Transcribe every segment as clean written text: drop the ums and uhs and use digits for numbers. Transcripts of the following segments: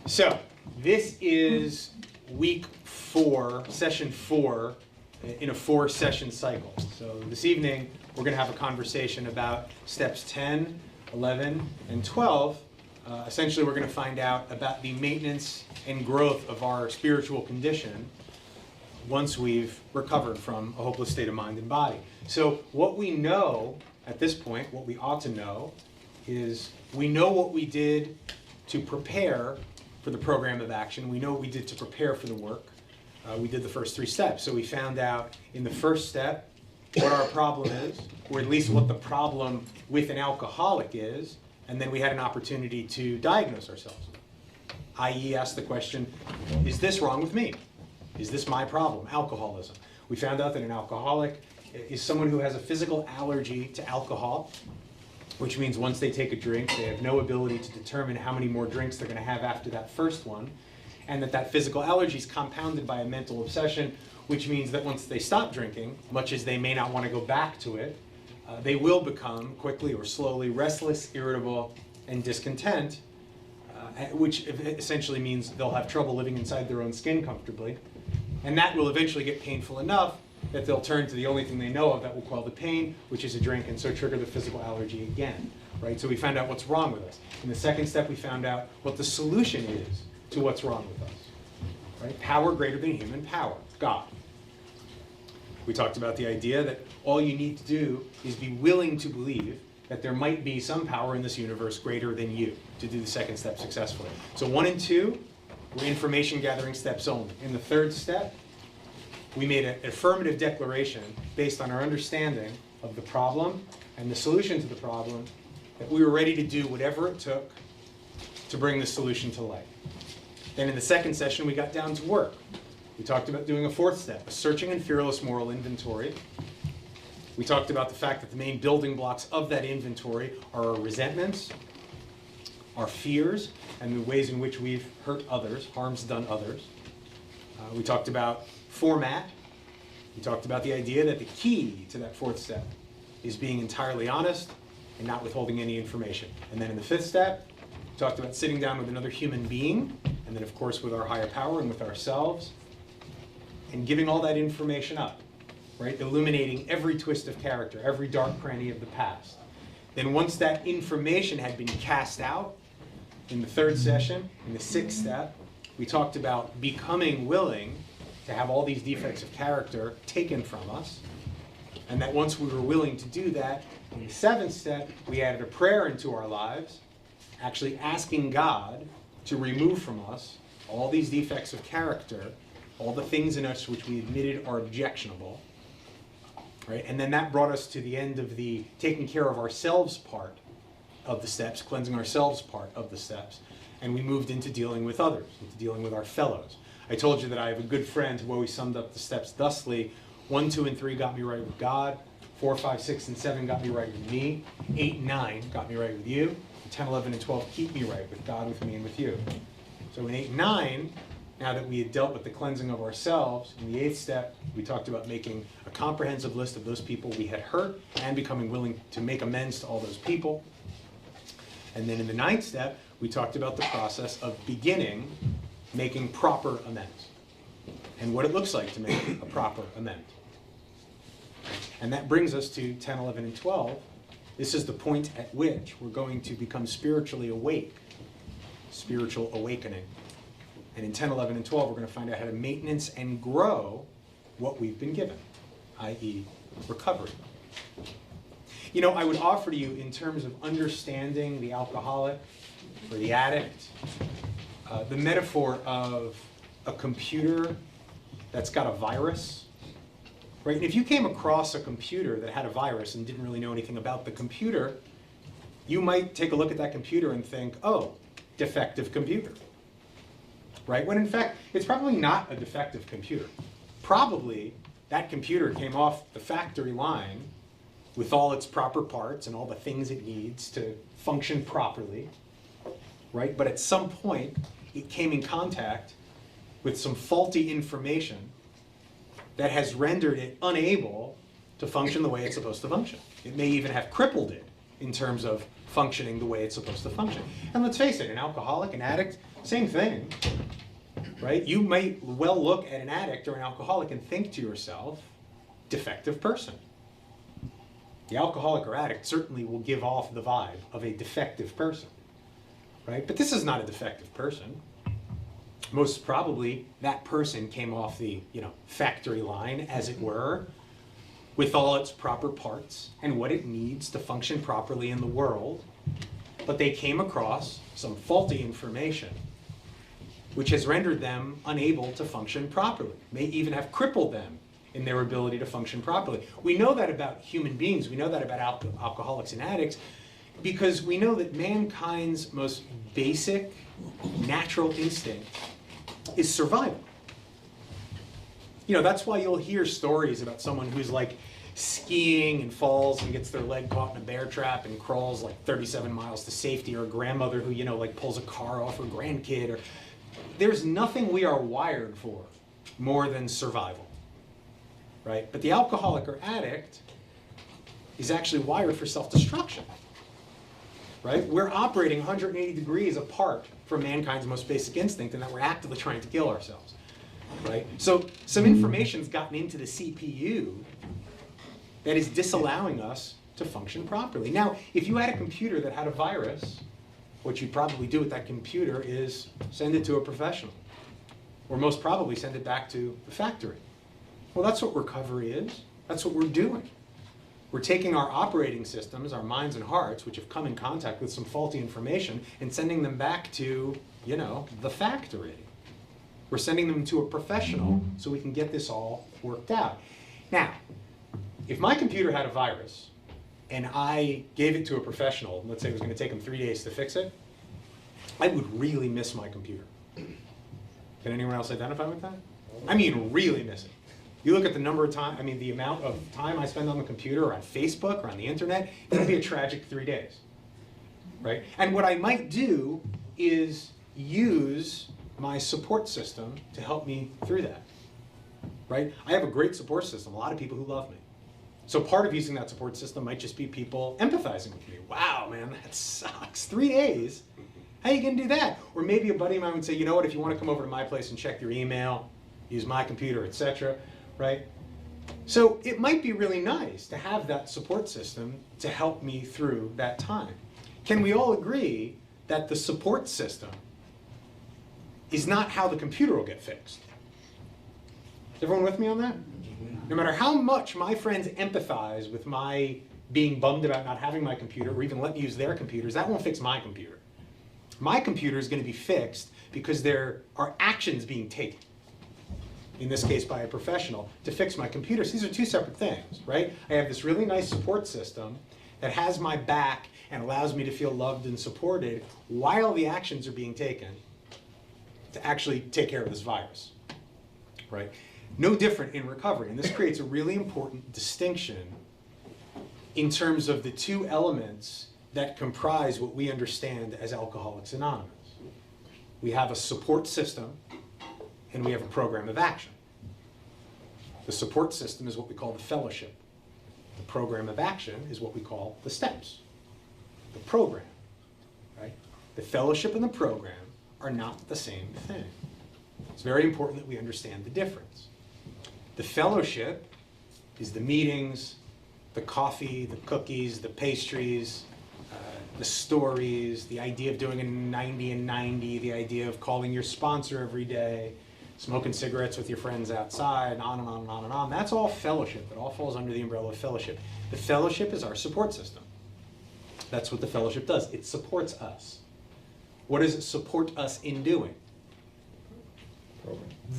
So this is week 4, session 4 in a 4-session cycle. So this evening we're going to have a conversation about steps 10, 11, and 12. Essentially we're going to find out about the maintenance and growth of our spiritual condition once we've recovered from a hopeless state of mind and body. So what we know at this point, what we ought to know, is we know what we did to prepare for the program of action. We know what we did to prepare for the work. We did the first 3 steps. So we found out in the first step what our problem is, or at least what the problem with an alcoholic is, and then we had an opportunity to diagnose ourselves, i.e. ask the question, is this wrong with me? Is this my problem, alcoholism? We found out that an alcoholic is someone who has a physical allergy to alcohol, which means once they take a drink, they have no ability to determine how many more drinks they're going to have after that first one, and that physical allergy is compounded by a mental obsession, which means that once they stop drinking, much as they may not want to go back to it, they will become quickly or slowly restless, irritable, and discontent, which essentially means they'll have trouble living inside their own skin comfortably, and that will eventually get painful enough that they'll turn to the only thing they know of that will quell the pain, which is a drink, and so trigger the physical allergy again, right? So we found out what's wrong with us. In the second step, we found out what the solution is to what's wrong with us, right? Power greater than human power, God. We talked about the idea that all you need to do is be willing to believe that there might be some power in this universe greater than you to do the second step successfully. So 1 and 2 were information gathering steps only. In the third step, we made an affirmative declaration based on our understanding of the problem and the solution to the problem, that we were ready to do whatever it took to bring the solution to light. Then in the second session, we got down to work. We talked about doing a 4th step, a searching and fearless moral inventory. We talked about the fact that the main building blocks of that inventory are our resentments, our fears, and the ways in which we've hurt others, harms done others. We talked about format. We talked about the idea that the key to that 4th step is being entirely honest and not withholding any information. And then in the 5th step, we talked about sitting down with another human being, and then of course with our higher power and with ourselves, and giving all that information up, right? Illuminating every twist of character, every dark cranny of the past. Then once that information had been cast out, in the 3rd session, in the 6th step, we talked about becoming willing to have all these defects of character taken from us, and that once we were willing to do that, in the 7th step, we added a prayer into our lives, actually asking God to remove from us all these defects of character, all the things in us which we admitted are objectionable, right? And then that brought us to the end of the taking care of ourselves part of the steps, cleansing ourselves part of the steps, and we moved into dealing with others, into dealing with our fellows. I told you that I have a good friend who always summed up the steps thusly: 1, 2, and 3 got me right with God, 4, 5, 6, and 7 got me right with me, 8, 9 got me right with you, 10, 11, and 12 keep me right with God, with me, and with you. So in 8 and 9, now that we had dealt with the cleansing of ourselves, in the 8th step, we talked about making a comprehensive list of those people we had hurt and becoming willing to make amends to all those people. And then in the 9th step, we talked about the process of beginning making proper amends and what it looks like to make a proper amend. And that brings us to 10, 11, and 12. This is the point at which we're going to become spiritually awake, spiritual awakening. And in 10, 11, and 12, we're going to find out how to maintenance and grow what we've been given, i.e. recovery. You know, I would offer to you, in terms of understanding the alcoholic or the addict, the metaphor of a computer that's got a virus, right? And if you came across a computer that had a virus and didn't really know anything about the computer, you might take a look at that computer and think, oh, defective computer, right? When in fact, it's probably not a defective computer. Probably that computer came off the factory line with all its proper parts and all the things it needs to function properly, right? But at some point, it came in contact with some faulty information that has rendered it unable to function the way it's supposed to function. It may even have crippled it in terms of functioning the way it's supposed to function. And let's face it, an alcoholic, an addict, same thing, right? You might well look at an addict or an alcoholic and think to yourself, defective person. The alcoholic or addict certainly will give off the vibe of a defective person, right? But this is not a defective person. Most probably that person came off the, factory line, as it were, with all its proper parts and what it needs to function properly in the world. But they came across some faulty information, which has rendered them unable to function properly, may even have crippled them in their ability to function properly. We know that about human beings. We know that about alcoholics and addicts, because we know that mankind's most basic natural instinct is survival. That's why you'll hear stories about someone who's like skiing and falls and gets their leg caught in a bear trap and crawls like 37 miles to safety, or a grandmother who, pulls a car off her grandkid. Or there's nothing we are wired for more than survival, right? But the alcoholic or addict is actually wired for self-destruction, right? We're operating 180 degrees apart from mankind's most basic instinct, and that we're actively trying to kill ourselves, right? So some information's gotten into the CPU that is disallowing us to function properly. Now, if you had a computer that had a virus, what you'd probably do with that computer is send it to a professional, or most probably send it back to the factory. Well, that's what recovery is. That's what we're doing. We're taking our operating systems, our minds and hearts, which have come in contact with some faulty information, and sending them back to, the factory. We're sending them to a professional so we can get this all worked out. Now, if my computer had a virus and I gave it to a professional, let's say it was going to take them 3 days to fix it, I would really miss my computer. Can anyone else identify with that? I mean, really miss it. You look at the number of time, the amount of time I spend on the computer or on Facebook or on the internet, it would be a tragic 3 days, right? And what I might do is use my support system to help me through that, right? I have a great support system, a lot of people who love me. So part of using that support system might just be people empathizing with me. Wow, man, that sucks. 3 days? How are you gonna do that? Or maybe a buddy of mine would say, you know what, if you wanna come over to my place and check your email, use my computer, etc., right? So it might be really nice to have that support system to help me through that time. Can we all agree that the support system is not how the computer will get fixed? Is everyone with me on that? No matter how much my friends empathize with my being bummed about not having my computer, or even let me use their computers, that won't fix my computer. My computer is going to be fixed because there are actions being taken, in this case by a professional, to fix my computer. So these are two separate things, right? I have this really nice support system that has my back and allows me to feel loved and supported while the actions are being taken to actually take care of this virus, right? No different in recovery, and this creates a really important distinction in terms of the two elements that comprise what we understand as Alcoholics Anonymous. We have a support system and we have a program of action. The support system is what we call the fellowship. The program of action is what we call the steps, the program, right? The fellowship and the program are not the same thing. It's very important that we understand the difference. The fellowship is the meetings, the coffee, the cookies, the pastries, the stories, the idea of doing a 90 and 90, the idea of calling your sponsor every day, smoking cigarettes with your friends outside, and on and on and on and on. That's all fellowship. It all falls under the umbrella of fellowship. The fellowship is our support system. That's what the fellowship does. It supports us. What does it support us in doing?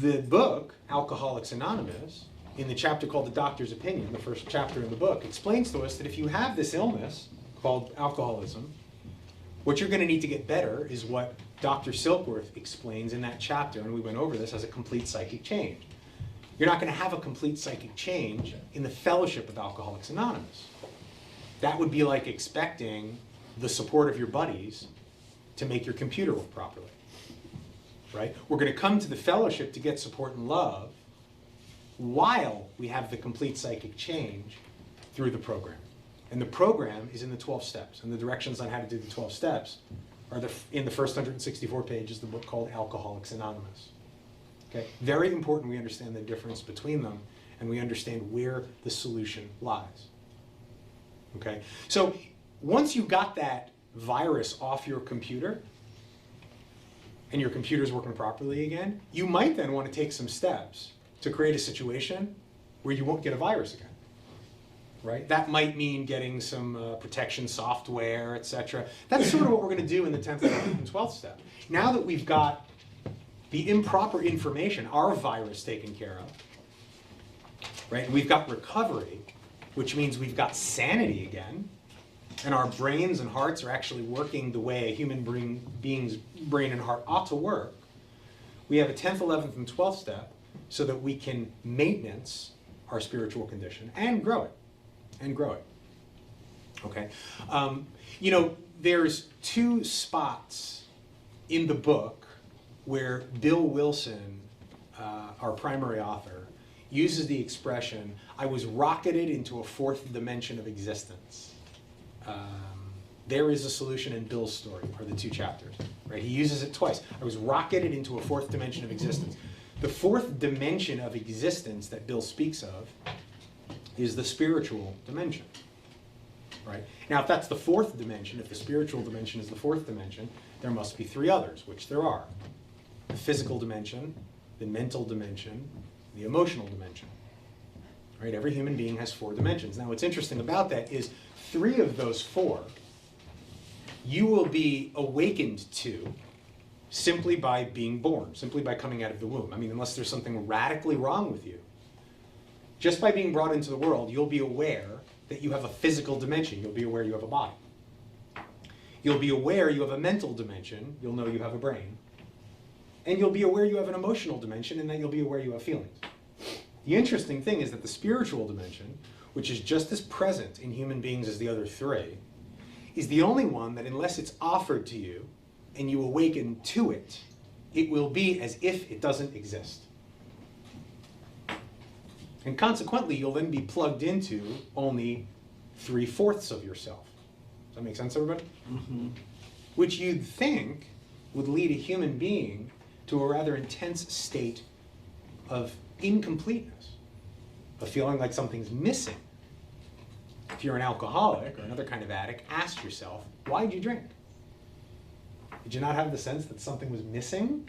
The book, Alcoholics Anonymous, in the chapter called The Doctor's Opinion, the first chapter in the book, explains to us that if you have this illness called alcoholism, what you're going to need to get better is what Dr. Silkworth explains in that chapter, and we went over this, as a complete psychic change. You're not going to have a complete psychic change in the fellowship of Alcoholics Anonymous. That would be like expecting the support of your buddies to make your computer work properly, right? We're going to come to the fellowship to get support and love while we have the complete psychic change through the program. And the program is in the 12 steps. And the directions on how to do the 12 steps are in the first 164 pages, the book called Alcoholics Anonymous. Okay? Very important we understand the difference between them and we understand where the solution lies. Okay? So once you got that virus off your computer and your computer's working properly again, you might then want to take some steps to create a situation where you won't get a virus again. Right? That might mean getting some protection software, etc. That's sort of what we're going to do in the 10th, 11th, and 12th step. Now that we've got the improper information, our virus taken care of, right? And we've got recovery, which means we've got sanity again, and our brains and hearts are actually working the way a human being's brain and heart ought to work. We have a 10th, 11th, and 12th step so that we can maintenance our spiritual condition and grow it. Okay? You know, there's two spots in the book where Bill Wilson, our primary author, uses the expression, I was rocketed into a fourth dimension of existence. There is a solution in Bill's story, are the two chapters. Right? He uses it twice. I was rocketed into a fourth dimension of existence. The fourth dimension of existence that Bill speaks of is the spiritual dimension. Right? Now, if that's the fourth dimension, if the spiritual dimension is the fourth dimension, there must be three others, which there are. The physical dimension, the mental dimension, the emotional dimension. Right? Every human being has four dimensions. Now, what's interesting about that is three of those four you will be awakened to simply by being born, simply by coming out of the womb. I mean, unless there's something radically wrong with you. Just by being brought into the world, you'll be aware that you have a physical dimension. You'll be aware you have a body. You'll be aware you have a mental dimension. You'll know you have a brain. And you'll be aware you have an emotional dimension, and that you'll be aware you have feelings. The interesting thing is that the spiritual dimension, which is just as present in human beings as the other three, is the only one that unless it's offered to you and you awaken to it, it will be as if it doesn't exist. And consequently, you'll then be plugged into only 3/4 of yourself. Does that make sense, everybody? Mm-hmm. Which you'd think would lead a human being to a rather intense state of incompleteness, of feeling like something's missing. If you're an alcoholic or another kind of addict, ask yourself, why did you drink? Did you not have the sense that something was missing?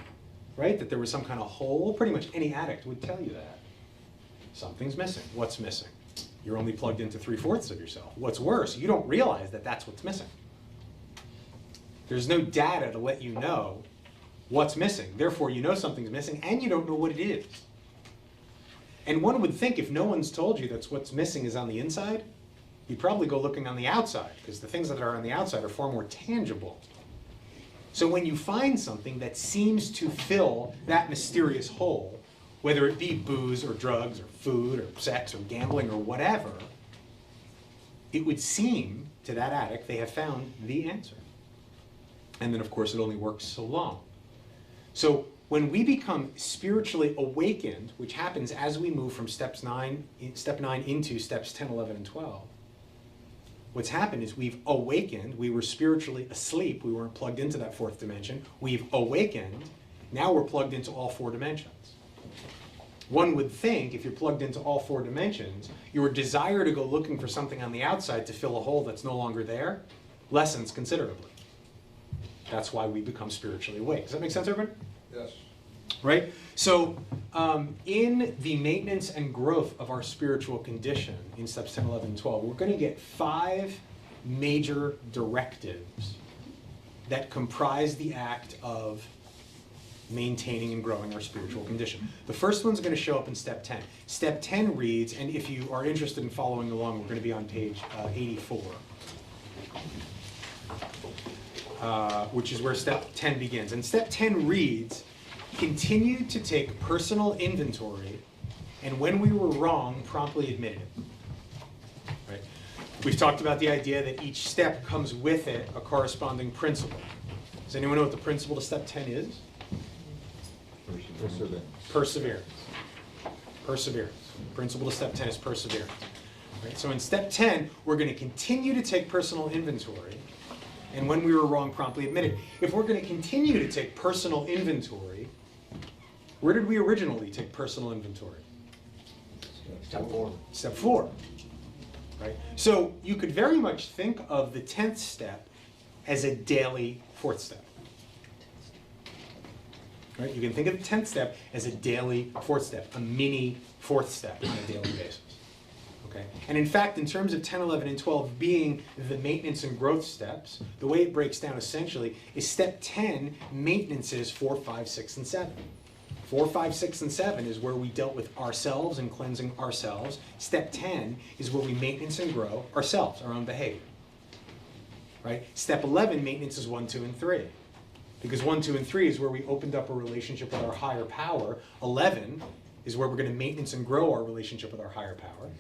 Right? That there was some kind of hole? Pretty much any addict would tell you that. Something's missing. What's missing? You're only plugged into 3/4 of yourself. What's worse, you don't realize that that's what's missing. There's no data to let you know what's missing. Therefore, you know something's missing and you don't know what it is. And one would think if no one's told you that's what's missing is on the inside, you'd probably go looking on the outside, because the things that are on the outside are far more tangible. So when you find something that seems to fill that mysterious hole, whether it be booze or drugs or food or sex or gambling or whatever, it would seem to that addict they have found the answer. And then, of course, it only works so long. So when we become spiritually awakened, which happens as we move from step 9 into steps 10, 11, and 12, what's happened is we've awakened. We were spiritually asleep. We weren't plugged into that fourth dimension. We've awakened. Now we're plugged into all four dimensions. One would think if you're plugged into all four dimensions, your desire to go looking for something on the outside to fill a hole that's no longer there lessens considerably. That's why we become spiritually awake. Does that make sense, everyone? Yes. Right? So in the maintenance and growth of our spiritual condition in steps 10, 11, and 12, we're going to get 5 major directives that comprise the act of maintaining and growing our spiritual condition. The first one's going to show up in step 10. Step 10 reads, and if you are interested in following along, we're going to be on page 84. Which is where step 10 begins. And step 10 reads, continue to take personal inventory, and when we were wrong, promptly admit it. Right? We've talked about the idea that each step comes with it a corresponding principle. Does anyone know what the principle to step 10 is? Perseverance. Perseverance. Perseverance. Principle to step 10 is perseverance. Right? So in step 10, we're going to continue to take personal inventory, and when we were wrong, promptly admit it. If we're going to continue to take personal inventory, where did we originally take personal inventory? Step 4. Step 4. Right? So you could very much think of the 10th step as a daily 4th step. Right? You can think of the 10th step as a daily 4th step, a mini 4th step on a daily basis. Okay? And in fact, in terms of 10, 11, and 12 being the maintenance and growth steps, the way it breaks down essentially is step 10 maintenances 4, 5, 6, and 7. 4, 5, 6, and 7 is where we dealt with ourselves and cleansing ourselves. Step 10 is where we maintenance and grow ourselves, our own behavior. Right? Step 11, maintenance is 1, 2, and 3. Because 1, 2, and 3 is where we opened up a relationship with our higher power. 11 is where we're going to maintenance and grow our relationship with our higher power.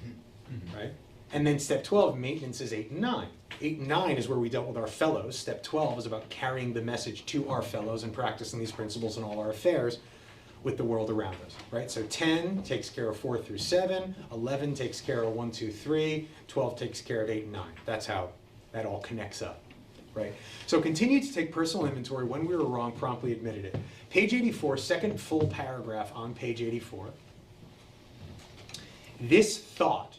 Right? And then step 12, maintenance is 8 and 9. 8 and 9 is where we dealt with our fellows. Step 12 is about carrying the message to our fellows and practicing these principles in all our affairs with the world around us, right? So 10 takes care of 4 through 7, 11 takes care of 1, 2, 3, 12 takes care of 8 and 9. That's how that all connects up, right? So continue to take personal inventory. When we were wrong, promptly admitted it. Page 84, second full paragraph on page 84. This thought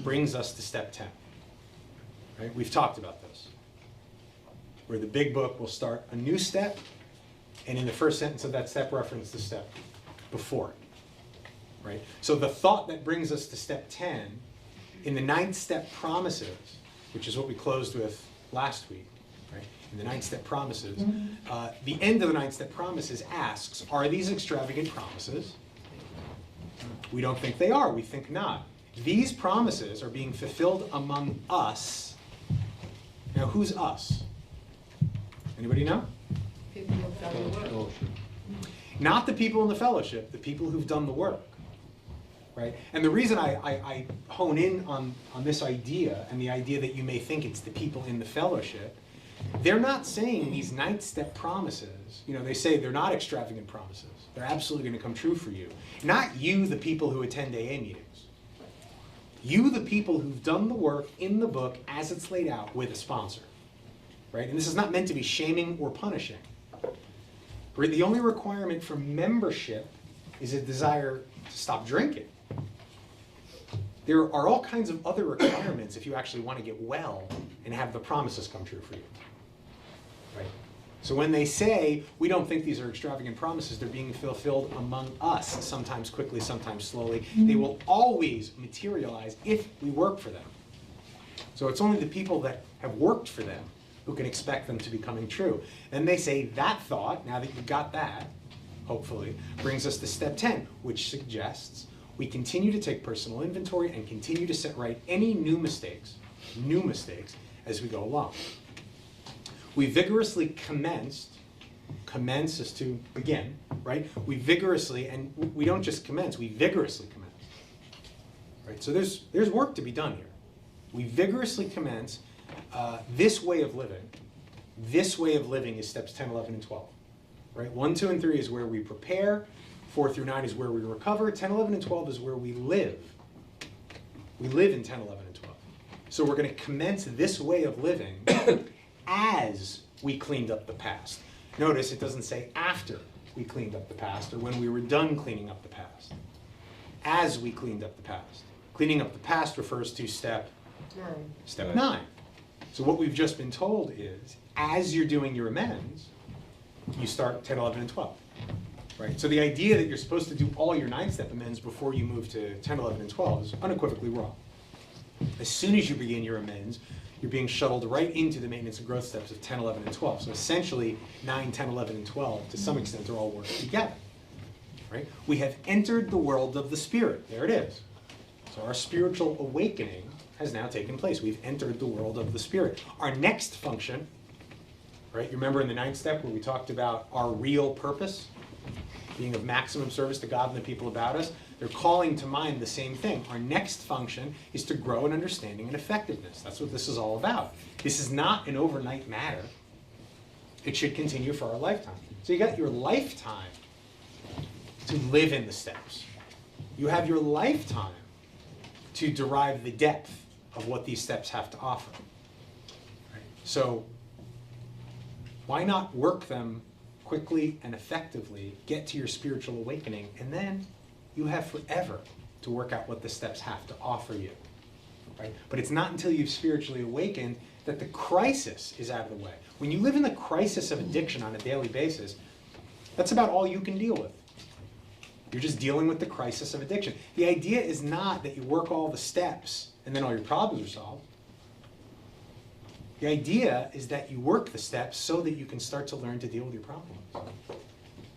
brings us to step 10, right? We've talked about this, where the big book will start a new step, and in the first sentence of that step reference the step before it, right? So the thought that brings us to step 10 in the 9th step promises, which is what we closed with last week, right? In the 9th step promises, the end of the 9th step promises asks, are these extravagant promises? We don't think they are, we think not. These promises are being fulfilled among us. Now who's us? Anybody know? People who've done the work. Not the people in the fellowship, the people who've done the work, right? And the reason I hone in on this idea, and the idea that you may think it's the people in the fellowship, they're not saying these 9th step promises, you know, they say they're not extravagant promises. They're absolutely going to come true for you. Not you, the people who attend AA meetings. You, the people who've done the work in the book as it's laid out with a sponsor, right? And this is not meant to be shaming or punishing. The only requirement for membership is a desire to stop drinking. There are all kinds of other requirements if you actually want to get well and have the promises come true for you. Right? So when they say, we don't think these are extravagant promises, they're being fulfilled among us, sometimes quickly, sometimes slowly. They will always materialize if we work for them. So it's only the people that have worked for them who can expect them to be coming true. Then they say that thought, now that you've got that, hopefully, brings us to step 10, which suggests we continue to take personal inventory and continue to set right any new mistakes as we go along. We vigorously commence is to begin, right? We vigorously, and we don't just commence, we vigorously commence. Right? So there's work to be done here. We vigorously commence this way of living. This way of living is steps 10, 11, and 12. Right? 1, 2, and 3 is where we prepare. 4 through 9 is where we recover. 10, 11, and 12 is where we live. We live in 10, 11, and 12. So we're going to commence this way of living as we cleaned up the past. Notice it doesn't say after we cleaned up the past or when we were done cleaning up the past. As we cleaned up the past. Cleaning up the past refers to step 9. So what we've just been told is, as you're doing your amends, you start 10, 11, and 12. Right? So the idea that you're supposed to do all your 9-step amends before you move to 10, 11, and 12 is unequivocally wrong. As soon as you begin your amends, you're being shuttled right into the maintenance and growth steps of 10, 11, and 12. So essentially, 9, 10, 11, and 12, to some extent, are all working together. Right? We have entered the world of the Spirit. There it is. So our spiritual awakening has now taken place. We've entered the world of the Spirit. Our next function, right? You remember in the 9th step where we talked about our real purpose, being of maximum service to God and the people about us? They're calling to mind the same thing. Our next function is to grow in understanding and effectiveness. That's what this is all about. This is not an overnight matter. It should continue for our lifetime. So you got your lifetime to live in the steps. You have your lifetime to derive the depth of what these steps have to offer. Right? So why not work them quickly and effectively, get to your spiritual awakening, and then you have forever to work out what the steps have to offer you. Right? But it's not until you've spiritually awakened that the crisis is out of the way. When you live in the crisis of addiction on a daily basis, that's about all you can deal with. You're just dealing with the crisis of addiction. The idea is not that you work all the steps and then all your problems are solved. The idea is that you work the steps so that you can start to learn to deal with your problems.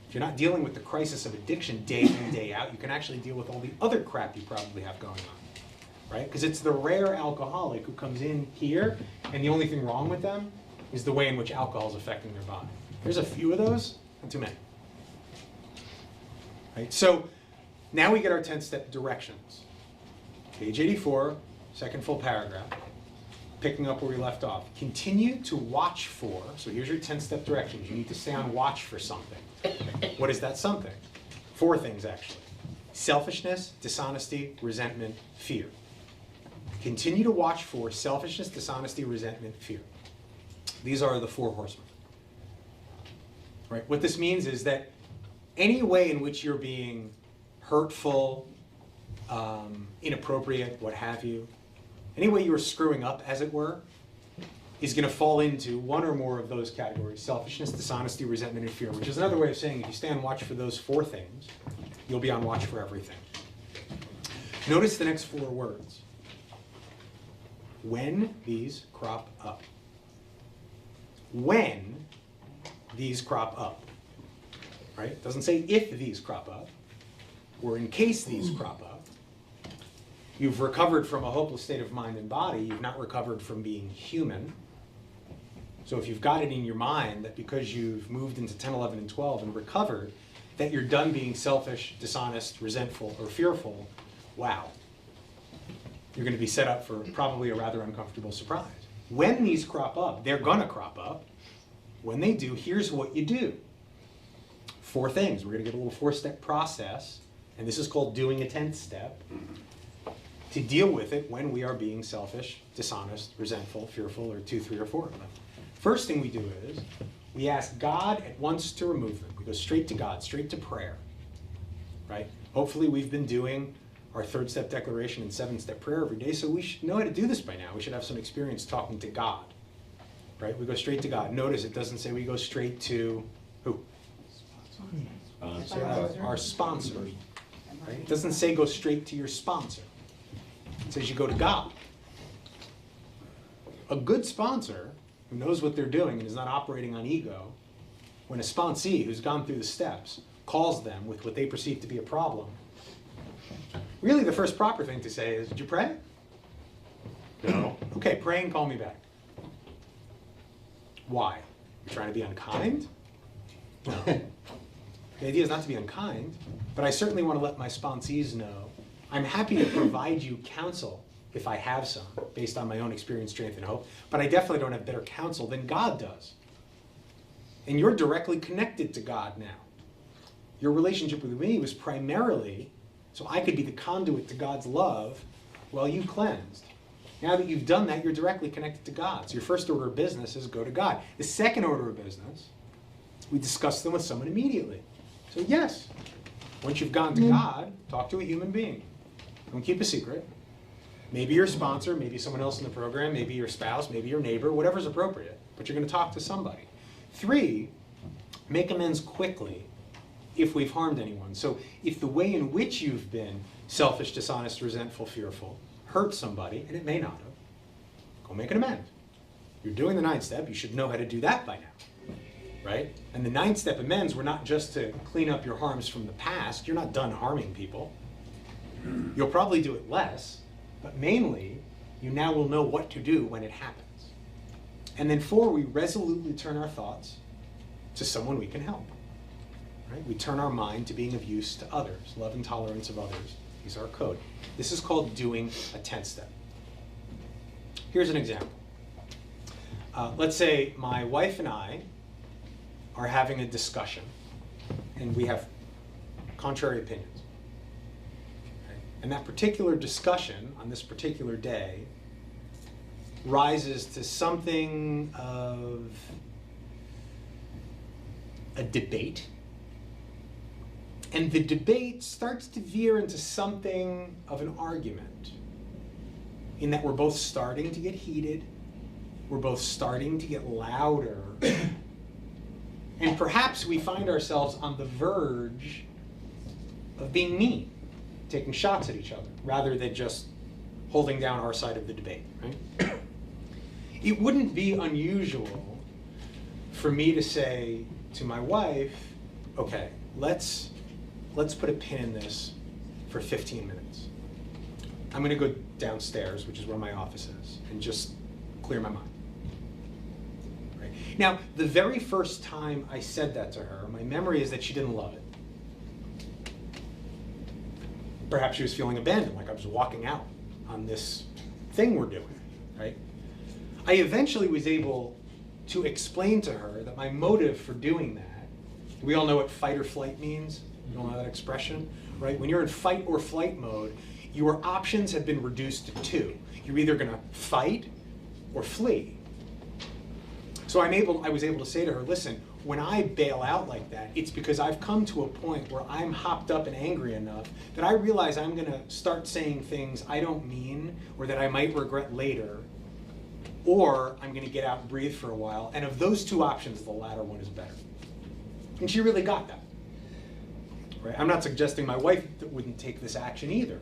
If you're not dealing with the crisis of addiction day in, day out, you can actually deal with all the other crap you probably have going on. Right? Because it's the rare alcoholic who comes in here and the only thing wrong with them is the way in which alcohol is affecting their body. There's a few of those, not too many. Right? So now we get our 10-step directions. Page 84, second full paragraph, picking up where we left off. Continue to watch for, so here's your 10-step directions. You need to stay on watch for something. What is that something? 4 things, actually. Selfishness, dishonesty, resentment, fear. Continue to watch for selfishness, dishonesty, resentment, fear. These are the 4 horsemen. Right? What this means is that any way in which you're being hurtful, inappropriate, what have you, any way you're screwing up, as it were, is going to fall into one or more of those categories: selfishness, dishonesty, resentment, and fear, which is another way of saying if you stay on watch for those 4 things, you'll be on watch for everything. Notice the next 4 words. When these crop up. When these crop up. Right? It doesn't say if these crop up, or in case these crop up. You've recovered from a hopeless state of mind and body. You've not recovered from being human. So if you've got it in your mind that because you've moved into 10, 11, and 12 and recovered, that you're done being selfish, dishonest, resentful, or fearful, wow. You're going to be set up for probably a rather uncomfortable surprise. When these crop up, they're going to crop up. When they do, here's what you do. 4 things. We're going to get a little 4-step process, and this is called doing a 10th step, to deal with it when we are being selfish, dishonest, resentful, fearful, or 2, 3, or 4 of them. First thing we do is we ask God at once to remove them. We go straight to God, straight to prayer. Right? Hopefully we've been doing our 3rd-step declaration and 7-step prayer every day, so we should know how to do this by now. We should have some experience talking to God. Right? We go straight to God. Notice it doesn't say we go straight to who? Our sponsor. Right? It doesn't say go straight to your sponsor. It says you go to God. A good sponsor who knows what they're doing and is not operating on ego, when a sponsee who's gone through the steps calls them with what they perceive to be a problem, really the first proper thing to say is, did you pray? No. Okay, pray and call me back. Why? You're trying to be unkind? No. The idea is not to be unkind, but I certainly want to let my sponsees know I'm happy to provide you counsel if I have some, based on my own experience, strength, and hope, but I definitely don't have better counsel than God does. And you're directly connected to God now. Your relationship with me was primarily so I could be the conduit to God's love while you cleansed. Now that you've done that, you're directly connected to God. So your first order of business is go to God. The second order of business, we discuss them with someone immediately. So yes, once you've gone to God, talk to a human being. Don't keep a secret. Maybe your sponsor, maybe someone else in the program, maybe your spouse, maybe your neighbor, whatever's appropriate. But you're going to talk to somebody. 3, make amends quickly if we've harmed anyone. So if the way in which you've been selfish, dishonest, resentful, fearful, hurt somebody, and it may not have, go make an amend. You're doing the 9th step, you should know how to do that by now. Right? And the 9th step amends were not just to clean up your harms from the past. You're not done harming people. You'll probably do it less, but mainly, you now will know what to do when it happens. And then 4, we resolutely turn our thoughts to someone we can help. Right? We turn our mind to being of use to others, love and tolerance of others. These are our code. This is called doing a 10th step. Here's an example. Let's say my wife and I are having a discussion, and we have contrary opinions. Okay? And that particular discussion on this particular day rises to something of a debate. And the debate starts to veer into something of an argument, in that we're both starting to get heated, we're both starting to get louder, and perhaps we find ourselves on the verge of being mean, taking shots at each other, rather than just holding down our side of the debate, right? It wouldn't be unusual for me to say to my wife, okay, let's put a pin in this for 15 minutes. I'm gonna go downstairs, which is where my office is, and just clear my mind. Right? Now, the very first time I said that to her, my memory is that she didn't love it. Perhaps she was feeling abandoned, like I was walking out on this thing we're doing, right? I eventually was able to explain to her that my motive for doing that, we all know what fight or flight means. You all know that expression, right? When you're in fight or flight mode, your options have been reduced to two. You're either gonna fight or flee. So I was able to say to her, listen, when I bail out like that, it's because I've come to a point where I'm hopped up and angry enough that I realize I'm gonna start saying things I don't mean or that I might regret later, or I'm gonna get out and breathe for a while, and of those two options, the latter one is better. And she really got that. Right? I'm not suggesting my wife wouldn't take this action either.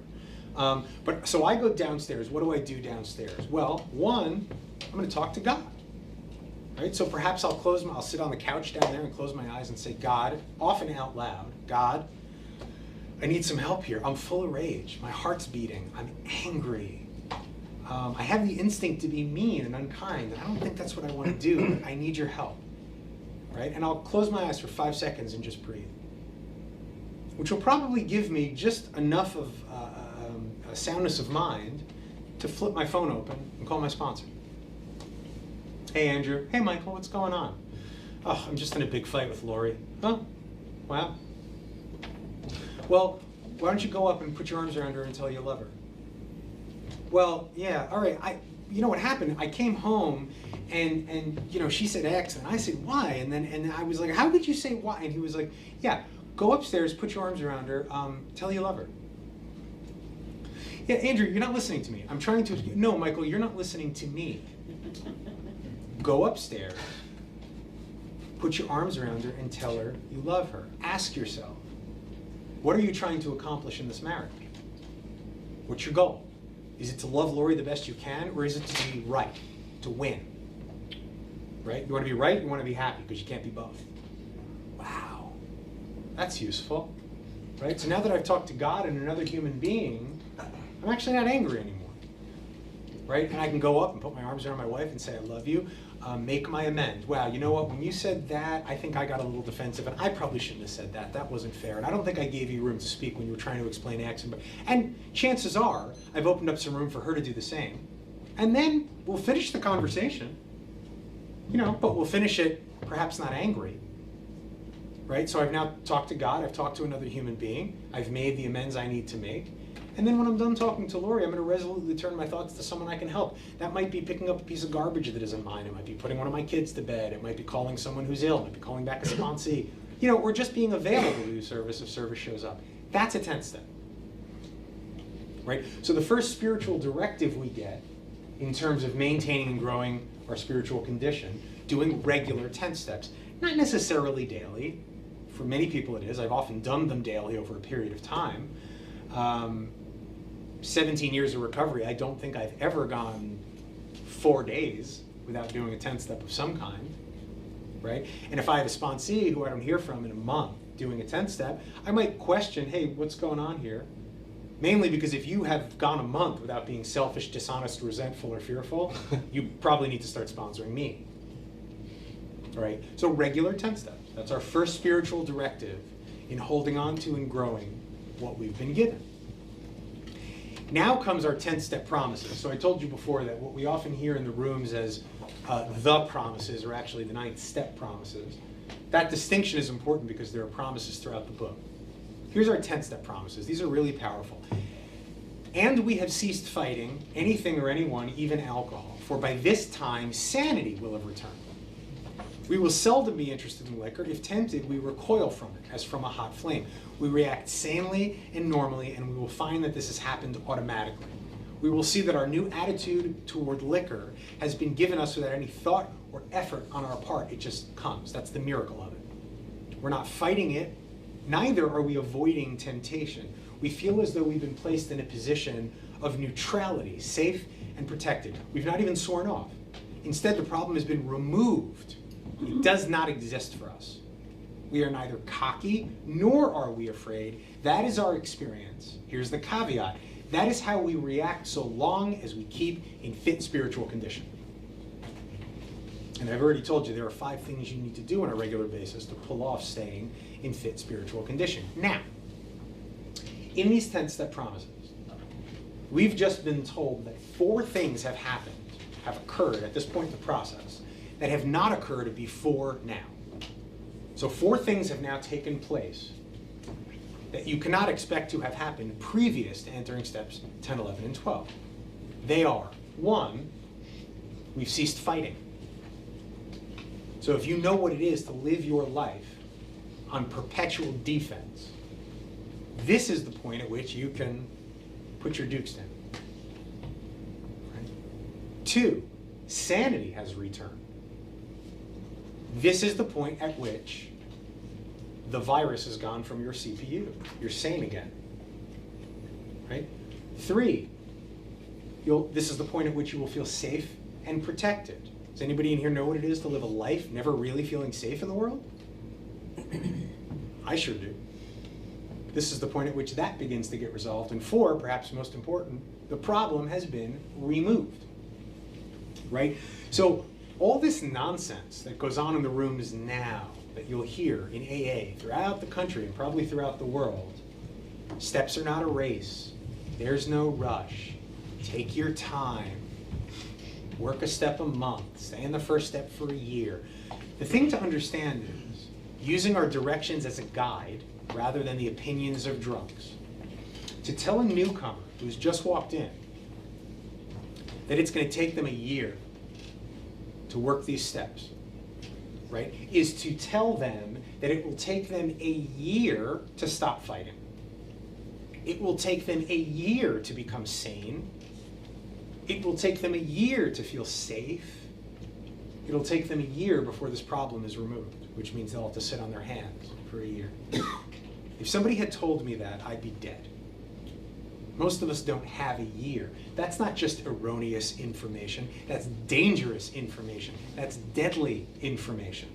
But so I go downstairs. What do I do downstairs? Well, one, I'm going to talk to God. Right? So perhaps I'll sit on the couch down there and close my eyes and say, God, often out loud, God, I need some help here. I'm full of rage. My heart's beating. I'm angry. I have the instinct to be mean and unkind, and I don't think that's what I want to do. But I need your help. Right? And I'll close my eyes for 5 seconds and just breathe, which will probably give me just enough of a soundness of mind to flip my phone open and call my sponsor. Hey, Andrew. Hey, Michael. What's going on? Oh, I'm just in a big fight with Lori. Oh, wow. Well, why don't you go up and put your arms around her and tell you love her? Well, yeah, all right. You know what happened? I came home and you know, she said X and I said Y, and I was like, how could you say Y? And he was like, yeah, go upstairs, put your arms around her, tell you love her. Yeah, Andrew, you're not listening to me. I'm trying to, no, Michael, you're not listening to me. Go upstairs, put your arms around her and tell her you love her. Ask yourself, what are you trying to accomplish in this marriage? What's your goal? Is it to love Lori the best you can, or is it to be right, to win? Right? You want to be right, you want to be happy, because you can't be both. Wow, that's useful. Right? So now that I've talked to God and another human being, I'm actually not angry anymore. Right? And I can go up and put my arms around my wife and say, I love you, make my amends. Wow, you know what, when you said that, I think I got a little defensive, and I probably shouldn't have said that. That wasn't fair, and I don't think I gave you room to speak when you were trying to explain X. And chances are, I've opened up some room for her to do the same. And then we'll finish the conversation, you know, but we'll finish it perhaps not angry. Right? So I've now talked to God, I've talked to another human being, I've made the amends I need to make. And then when I'm done talking to Lori, I'm going to resolutely turn my thoughts to someone I can help. That might be picking up a piece of garbage that isn't mine. It might be putting one of my kids to bed. It might be calling someone who's ill. It might be calling back a sponsee. You know, or just being available to do service if service shows up. That's a 10th step. Right? So the first spiritual directive we get in terms of maintaining and growing our spiritual condition, doing regular 10th steps. Not necessarily daily. For many people it is. I've often done them daily over a period of time. 17 years of recovery, I don't think I've ever gone 4 days without doing a 10th step of some kind, right? And if I have a sponsee who I don't hear from in a month doing a 10th step, I might question, hey, what's going on here? Mainly because if you have gone a month without being selfish, dishonest, resentful, or fearful, you probably need to start sponsoring me, right? So regular 10th steps. That's our first spiritual directive in holding on to and growing what we've been given. Now comes our 10th step promises. So I told you before that what we often hear in the rooms as the promises are actually the 9th step promises. That distinction is important because there are promises throughout the book. Here's our 10th step promises. These are really powerful. And we have ceased fighting anything or anyone, even alcohol, for by this time sanity will have returned. We will seldom be interested in liquor. If tempted, we recoil from it, as from a hot flame. We react sanely and normally, and we will find that this has happened automatically. We will see that our new attitude toward liquor has been given us without any thought or effort on our part. It just comes. That's the miracle of it. We're not fighting it. Neither are we avoiding temptation. We feel as though we've been placed in a position of neutrality, safe and protected. We've not even sworn off. Instead, the problem has been removed. It does not exist for us. We are neither cocky nor are we afraid. That is our experience. Here's the caveat. That is how we react so long as we keep in fit spiritual condition. And I've already told you there are 5 things you need to do on a regular basis to pull off staying in fit spiritual condition. Now, in these 10-step promises, we've just been told that 4 things have occurred at this point in the process that have not occurred before now. So 4 things have now taken place that you cannot expect to have happened previous to entering steps 10, 11, and 12. They are, 1, we've ceased fighting. So if you know what it is to live your life on perpetual defense, this is the point at which you can put your dukes down. Right? 2, sanity has returned. This is the point at which the virus has gone from your CPU. You're sane again. Right? 3, this is the point at which you will feel safe and protected. Does anybody in here know what it is to live a life never really feeling safe in the world? I sure do. This is the point at which that begins to get resolved. And 4, perhaps most important, the problem has been removed. Right? So all this nonsense that goes on in the rooms now that you'll hear in AA throughout the country and probably throughout the world, steps are not a race. There's no rush. Take your time. Work a step a month. Stay in the first step for a year. The thing to understand is, using our directions as a guide rather than the opinions of drunks, to tell a newcomer who's just walked in that it's going to take them a year to work these steps, right, is to tell them that it will take them a year to stop fighting. It will take them a year to become sane. It will take them a year to feel safe. It'll take them a year before this problem is removed, which means they'll have to sit on their hands for a year. If somebody had told me that, I'd be dead. Most of us don't have a year. That's not just erroneous information. That's dangerous information. That's deadly information.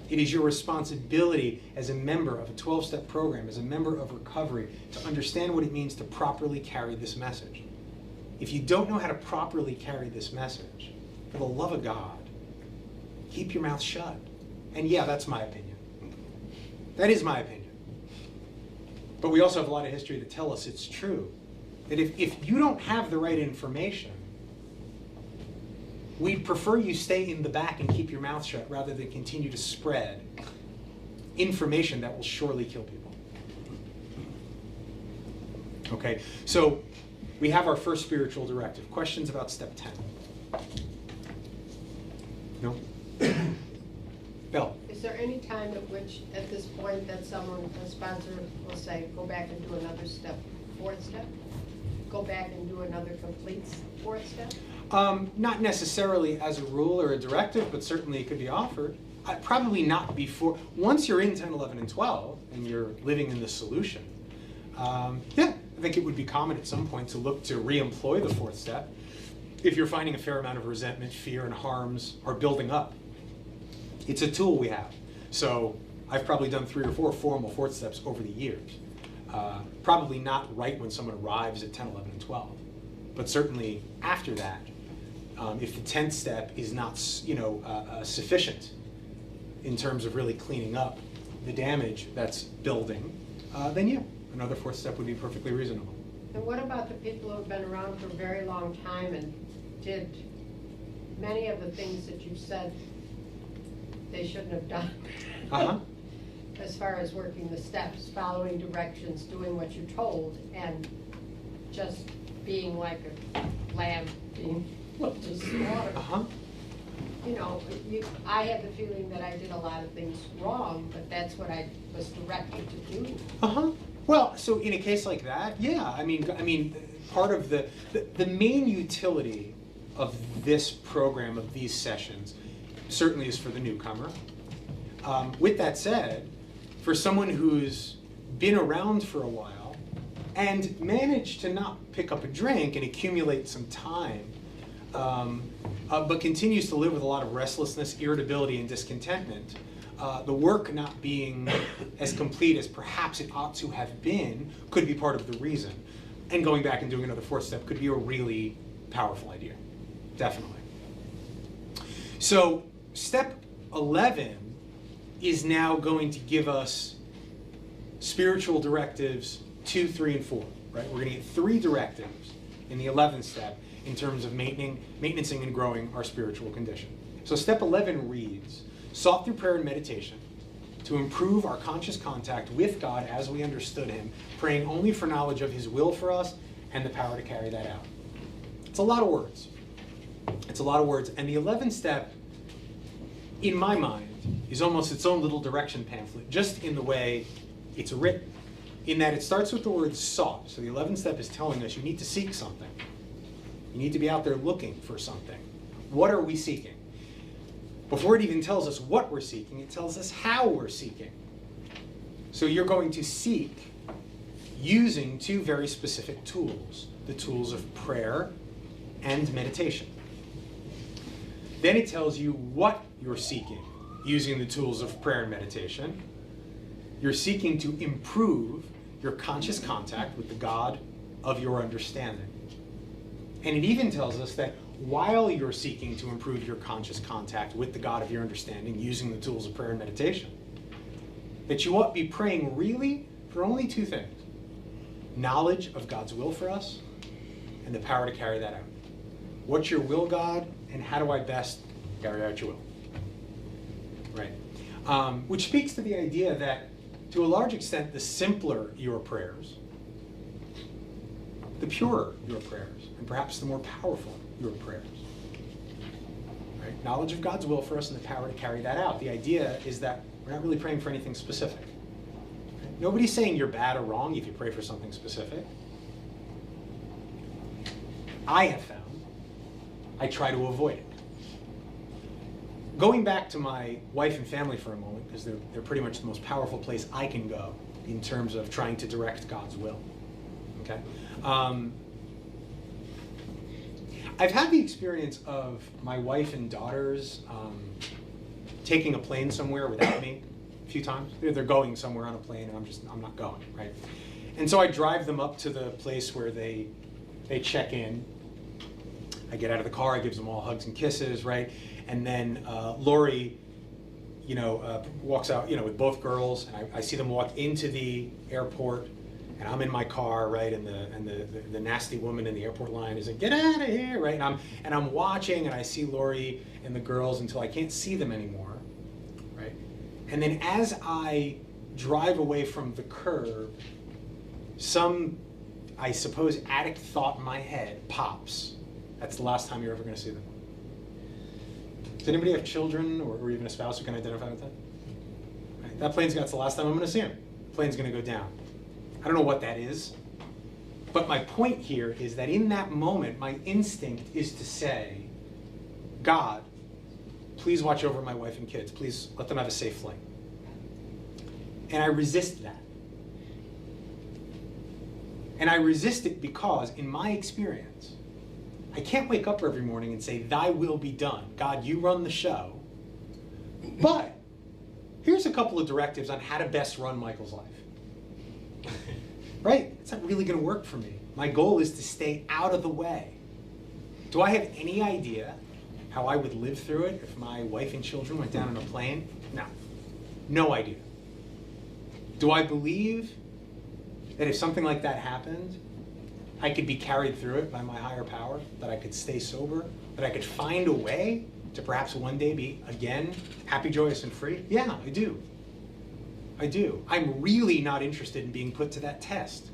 It is your responsibility as a member of a 12-step program, as a member of recovery, to understand what it means to properly carry this message. If you don't know how to properly carry this message, for the love of God, keep your mouth shut. And yeah, that's my opinion. That is my opinion. But we also have a lot of history to tell us it's true. That if you don't have the right information, we'd prefer you stay in the back and keep your mouth shut rather than continue to spread information that will surely kill people. Okay, so we have our first spiritual directive. Questions about step 10? No? Bill? Is there any time at which, at this point, that someone, a sponsor, will say, go back and do another step, 4th step? Go back and do another complete 4th step? Not necessarily as a rule or a directive, but certainly it could be offered. Probably not before. Once you're in 10, 11, and 12, and you're living in the solution, yeah, I think it would be common at some point to look to re-employ the 4th step if you're finding a fair amount of resentment, fear, and harms are building up. It's a tool we have. So I've probably done 3 or 4 formal 4th steps over the years. Probably not right when someone arrives at 10, 11, and 12, but certainly after that, if the 10th step is not, sufficient in terms of really cleaning up the damage that's building, then yeah, another 4th step would be perfectly reasonable. And what about the people who have been around for a very long time and did many of the things that you said they shouldn't have done? Uh-huh. As far as working the steps, following directions, doing what you're told, and just being like a lamb being put to slaughter. Uh-huh. You know, I have the feeling that I did a lot of things wrong, but that's what I was directed to do. Uh-huh. Well, so in a case like that, yeah, I mean, part of the main utility of this program, of these sessions, certainly is for the newcomer. With that said, for someone who's been around for a while and managed to not pick up a drink and accumulate some time, but continues to live with a lot of restlessness, irritability, and discontentment, the work not being as complete as perhaps it ought to have been could be part of the reason. And going back and doing another fourth step could be a really powerful idea, definitely. So step 11 is now going to give us spiritual directives 2, 3, and 4, right? We're going to get 3 directives in the 11th step in terms of maintaining and growing our spiritual condition. So step 11 reads, sought through prayer and meditation to improve our conscious contact with God as we understood him, praying only for knowledge of his will for us and the power to carry that out. It's a lot of words. It's a lot of words. And the 11th step, in my mind, is almost its own little direction pamphlet, just in the way it's written, in that it starts with the word sought. So the 11th step is telling us you need to seek something. You need to be out there looking for something. What are we seeking? Before it even tells us what we're seeking, it tells us how we're seeking. So you're going to seek using 2 very specific tools, the tools of prayer and meditation. Then it tells you what you're seeking using the tools of prayer and meditation. You're seeking to improve your conscious contact with the God of your understanding. And it even tells us that while you're seeking to improve your conscious contact with the God of your understanding using the tools of prayer and meditation, that you ought to be praying really for only 2 things: knowledge of God's will for us and the power to carry that out. What's your will, God, and how do I best carry out your will? Right. Which speaks to the idea that, to a large extent, the simpler your prayers, the purer your prayers, and perhaps the more powerful your prayers. Right? Knowledge of God's will for us and the power to carry that out. The idea is that we're not really praying for anything specific. Right? Nobody's saying you're bad or wrong if you pray for something specific. I have found I try to avoid it. Going back to my wife and family for a moment, because they're pretty much the most powerful place I can go in terms of trying to direct God's will. Okay? I've had the experience of my wife and daughters taking a plane somewhere without me a few times. They're going somewhere on a plane and I'm not going, right? And so I drive them up to the place where they check in. I get out of the car, I give them all hugs and kisses, right? And then Lori, walks out, with both girls, and I see them walk into the airport, and I'm in my car, right? And the nasty woman in the airport line is like, "Get out of here!" Right? And I'm watching, and I see Lori and the girls until I can't see them anymore, right? And then as I drive away from the curb, some, I suppose, addict thought in my head pops. That's the last time you're ever going to see them. Does anybody have children or even a spouse who can identify with that? Right. That plane's that's the last time I'm going to see him. The plane's going to go down. I don't know what that is. But my point here is that in that moment, my instinct is to say, God, please watch over my wife and kids. Please let them have a safe flight. And I resist that. And I resist it because, in my experience, I can't wake up every morning and say, thy will be done. God, you run the show. But here's a couple of directives on how to best run Michael's life. Right? It's not really going to work for me. My goal is to stay out of the way. Do I have any idea how I would live through it if my wife and children went down on a plane? No. No idea. Do I believe that if something like that happened, I could be carried through it by my higher power, that I could stay sober, that I could find a way to perhaps one day be, again, happy, joyous, and free? Yeah, I do. I do. I'm really not interested in being put to that test.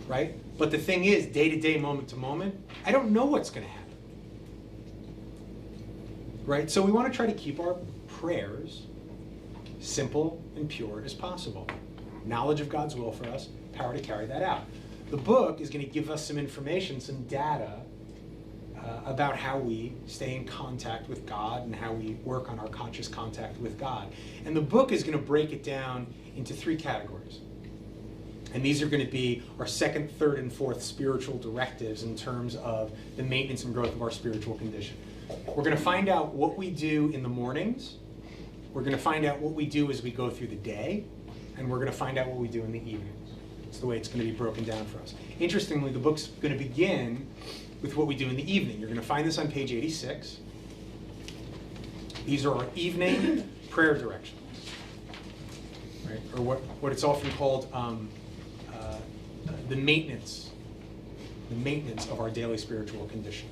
Right? But the thing is, day to day, moment to moment, I don't know what's going to happen. Right? So we want to try to keep our prayers simple and pure as possible. Knowledge of God's will for us, power to carry that out. The book is going to give us some information, some data about how we stay in contact with God and how we work on our conscious contact with God. And the book is going to break it down into 3 categories. And these are going to be our second, third, and fourth spiritual directives in terms of the maintenance and growth of our spiritual condition. We're going to find out what we do in the mornings. We're going to find out what we do as we go through the day. And we're going to find out what we do in the evenings. It's the way it's going to be broken down for us. Interestingly, the book's going to begin with what we do in the evening. You're going to find this on page 86. These are our evening prayer directions, right? Or what it's often called the maintenance of our daily spiritual condition.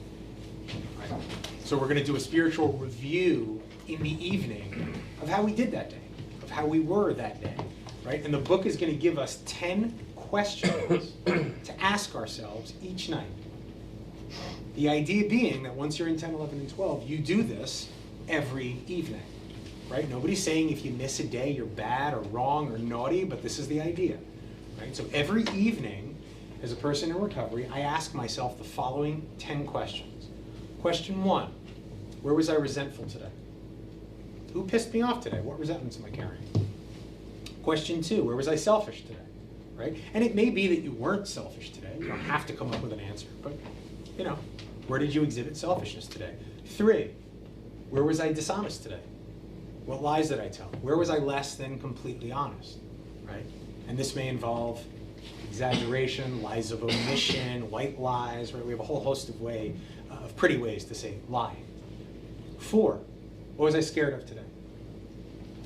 Right? So we're going to do a spiritual review in the evening of how we did that day, of how we were that day, right? And the book is going to give us 10 questions to ask ourselves each night. The idea being that once you're in 10, 11, and 12, you do this every evening, right? Nobody's saying if you miss a day, you're bad or wrong or naughty, but this is the idea, right? So every evening, as a person in recovery, I ask myself the following 10 questions. Question 1, where was I resentful today? Who pissed me off today? What resentments am I carrying? Question 2, where was I selfish today? Right? And it may be that you weren't selfish today. You don't have to come up with an answer, but where did you exhibit selfishness today? 3, where was I dishonest today? What lies did I tell? Where was I less than completely honest? Right? And this may involve exaggeration, lies of omission, white lies, right? We have a whole host of pretty ways to say lying. 4, what was I scared of today?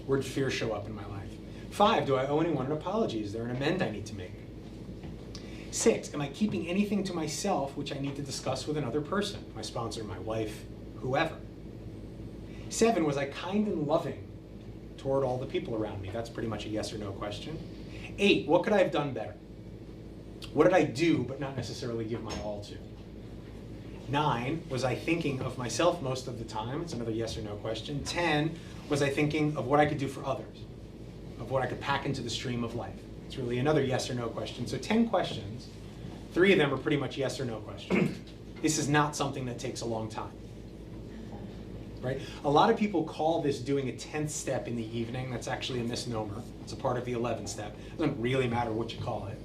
Where did fear show up in my life? 5, do I owe anyone an apology? Is there an amend I need to make? 6, am I keeping anything to myself which I need to discuss with another person? My sponsor, my wife, whoever. 7, was I kind and loving toward all the people around me? That's pretty much a yes or no question. 8, what could I have done better? What did I do but not necessarily give my all to? 9, was I thinking of myself most of the time? It's another yes or no question. 10, was I thinking of what I could do for others? Of what I could pack into the stream of life? It's really another yes or no question. So 10 questions, 3 of them are pretty much yes or no questions. This is not something that takes a long time. Right? A lot of people call this doing a 10th step in the evening. That's actually a misnomer. It's a part of the 11th step. It doesn't really matter what you call it.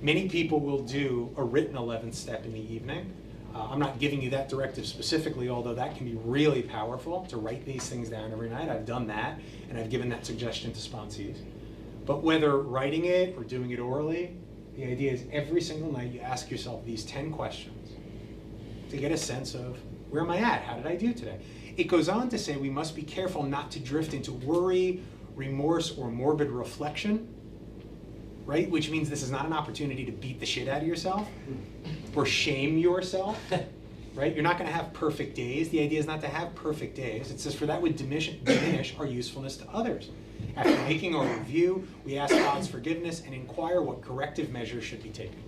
Many people will do a written 11th step in the evening. I'm not giving you that directive specifically, although that can be really powerful to write these things down every night. I've done that, and I've given that suggestion to sponsees. But whether writing it or doing it orally, the idea is every single night you ask yourself these 10 questions to get a sense of, where am I at? How did I do today? It goes on to say we must be careful not to drift into worry, remorse, or morbid reflection, right? Which means this is not an opportunity to beat the shit out of yourself or shame yourself, right? You're not going to have perfect days. The idea is not to have perfect days. It says for that would diminish our usefulness to others. After making our review, we ask God's forgiveness and inquire what corrective measures should be taken.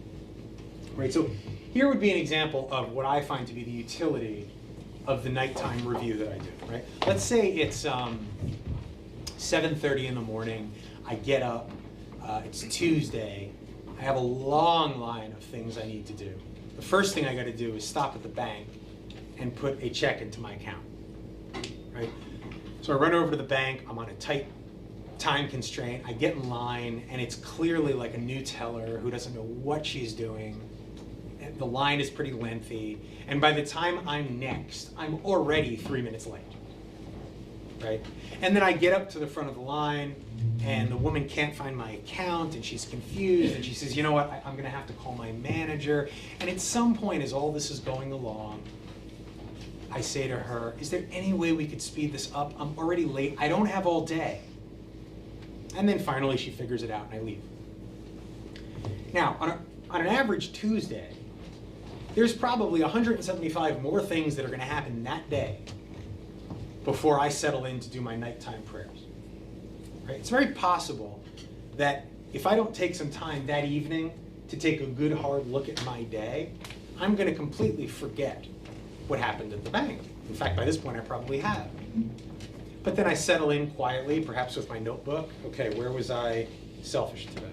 Right, so here would be an example of what I find to be the utility of the nighttime review that I do, right? Let's say it's 7:30 in the morning, I get up, it's Tuesday, I have a long line of things I need to do. The first thing I got to do is stop at the bank and put a check into my account, right? So I run over to the bank, I'm on a tight time constraint, I get in line, and it's clearly like a new teller who doesn't know what she's doing. The line is pretty lengthy, and by the time I'm next, I'm already 3 minutes late, right? And then I get up to the front of the line, and the woman can't find my account, and she's confused, and she says, you know what, I'm gonna have to call my manager. And at some point, as all this is going along, I say to her, is there any way we could speed this up? I'm already late, I don't have all day. And then finally she figures it out and I leave. Now, on an average Tuesday, there's probably 175 more things that are going to happen that day before I settle in to do my nighttime prayers. Right? It's very possible that if I don't take some time that evening to take a good hard look at my day, I'm going to completely forget what happened at the bank. In fact, by this point, I probably have. But then I settle in quietly, perhaps with my notebook. Okay, where was I selfish today?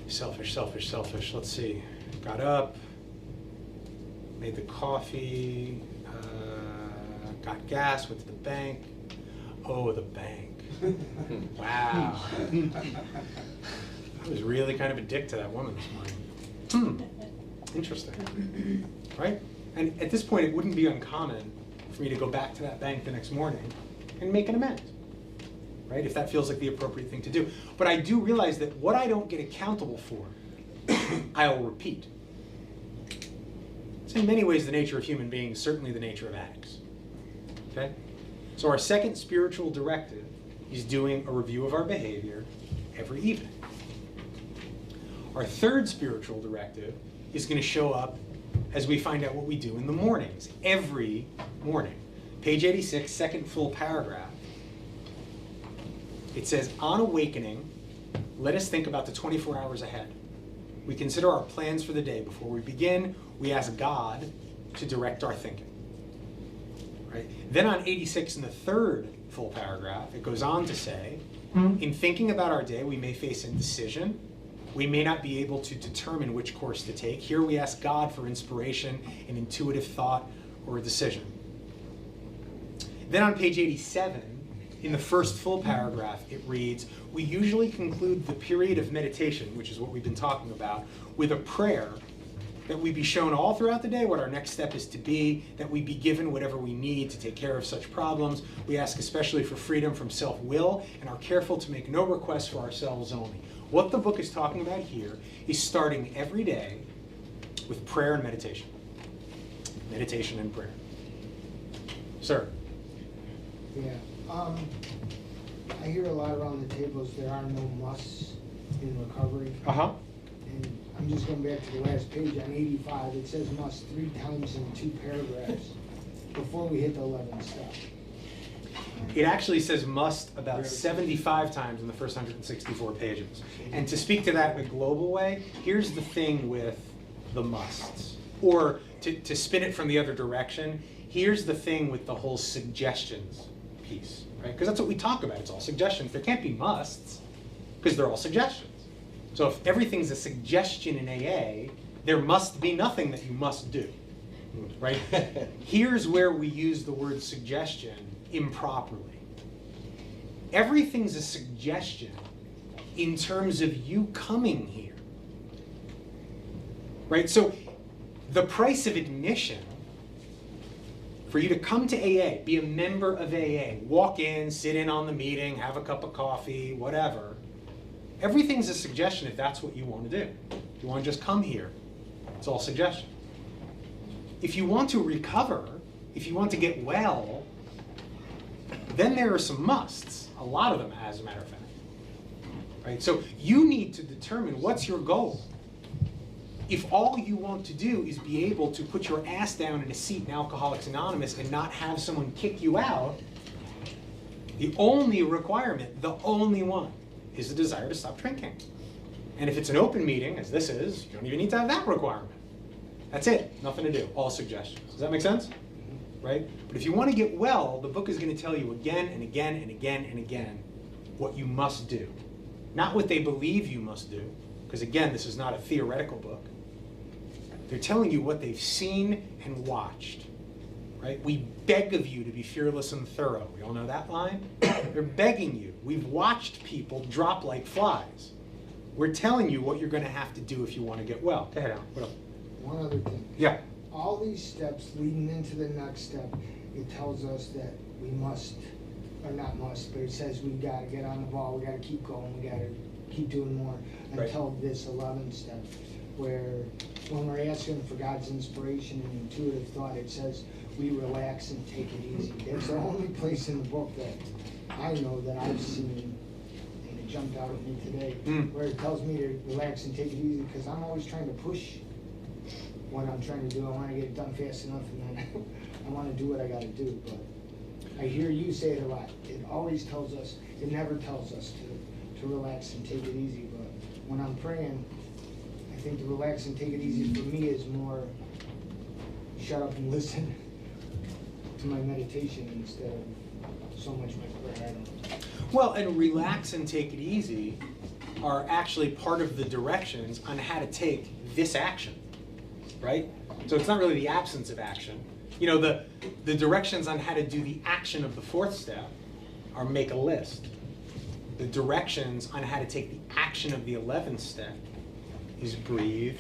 Selfish. Let's see. Got up, made the coffee, got gas, went to the bank. Oh, the bank. Wow. I was really kind of a dick to that woman this morning. Interesting. Right? And at this point, it wouldn't be uncommon for me to go back to that bank the next morning and make an amends. Right? If that feels like the appropriate thing to do. But I do realize that what I don't get accountable for, I'll repeat. It's in many ways the nature of human beings, certainly the nature of addicts. Okay? So our second spiritual directive is doing a review of our behavior every evening. Our third spiritual directive is going to show up as we find out what we do in the mornings, every morning. Page 86, second full paragraph. It says, on awakening, let us think about the 24 hours ahead. We consider our plans for the day. Before we begin, we ask God to direct our thinking. Right? Then on 86 in the third full paragraph, it goes on to say, in thinking about our day, we may face indecision. We may not be able to determine which course to take. Here we ask God for inspiration, an intuitive thought, or a decision. Then on page 87, in the first full paragraph, it reads, we usually conclude the period of meditation, which is what we've been talking about, with a prayer that we be shown all throughout the day what our next step is to be, that we be given whatever we need to take care of such problems. We ask especially for freedom from self-will and are careful to make no requests for ourselves only. What the book is talking about here is starting every day with prayer and meditation. Meditation and prayer. Sir? Yeah. I hear a lot around the tables there are no musts in recovery. Uh-huh. And I'm just going back to the last page on 85. It says must 3 times in 2 paragraphs before we hit the 11th step. It actually says must about 75 times in the first 164 pages. And to speak to that in a global way, here's the thing with the musts. Or to spin it from the other direction, here's the thing with the whole suggestions piece, right? Because that's what we talk about. It's all suggestions. There can't be musts because they're all suggestions. So if everything's a suggestion in AA, there must be nothing that you must do, right? Here's where we use the word suggestion improperly. Everything's a suggestion in terms of you coming here, right? So the price of admission for you to come to AA, be a member of AA, walk in, sit in on the meeting, have a cup of coffee, whatever, everything's a suggestion if that's what you want to do. If you want to just come here, it's all suggestion. If you want to recover, if you want to get well, then there are some musts, a lot of them as a matter of fact. Right? So you need to determine what's your goal. If all you want to do is be able to put your ass down in a seat in Alcoholics Anonymous and not have someone kick you out, the only requirement, the only one, is the desire to stop drinking. And if it's an open meeting, as this is, you don't even need to have that requirement. That's it, nothing to do, all suggestions. Does that make sense? Right? But if you want to get well, the book is going to tell you again and again and again and again what you must do. Not what they believe you must do, because again, this is not a theoretical book. They're telling you what they've seen and watched. Right? We beg of you to be fearless and thorough. We all know that line? They're begging you. We've watched people drop like flies. We're telling you what you're going to have to do if you want to get well. Go ahead, Alan. What else? One other thing. Yeah. All these steps leading into the next step, it tells us that we must, or not must, but it says we got to get on the ball, we got to keep going, we got to keep doing more until this 11th step, where when we're asking for God's inspiration and intuitive thought, it says we relax and take it easy. It's the only place in the book that I know that I've seen, and it jumped out at me today, where it tells me to relax and take it easy, because I'm always trying to push what I'm trying to do. I want to get it done fast enough, and then I want to do what I got to do. But I hear you say it a lot. It always tells us, it never tells us to relax and take it easy. But when I'm praying, think the relax and take it easy for me is more shut up and listen to my meditation instead of so much my prayer. I don't know. Well, and relax and take it easy are actually part of the directions on how to take this action, right? So it's not really the absence of action. You know, the directions on how to do the action of the fourth step are make a list. The directions on how to take the action of the 11th step is breathe,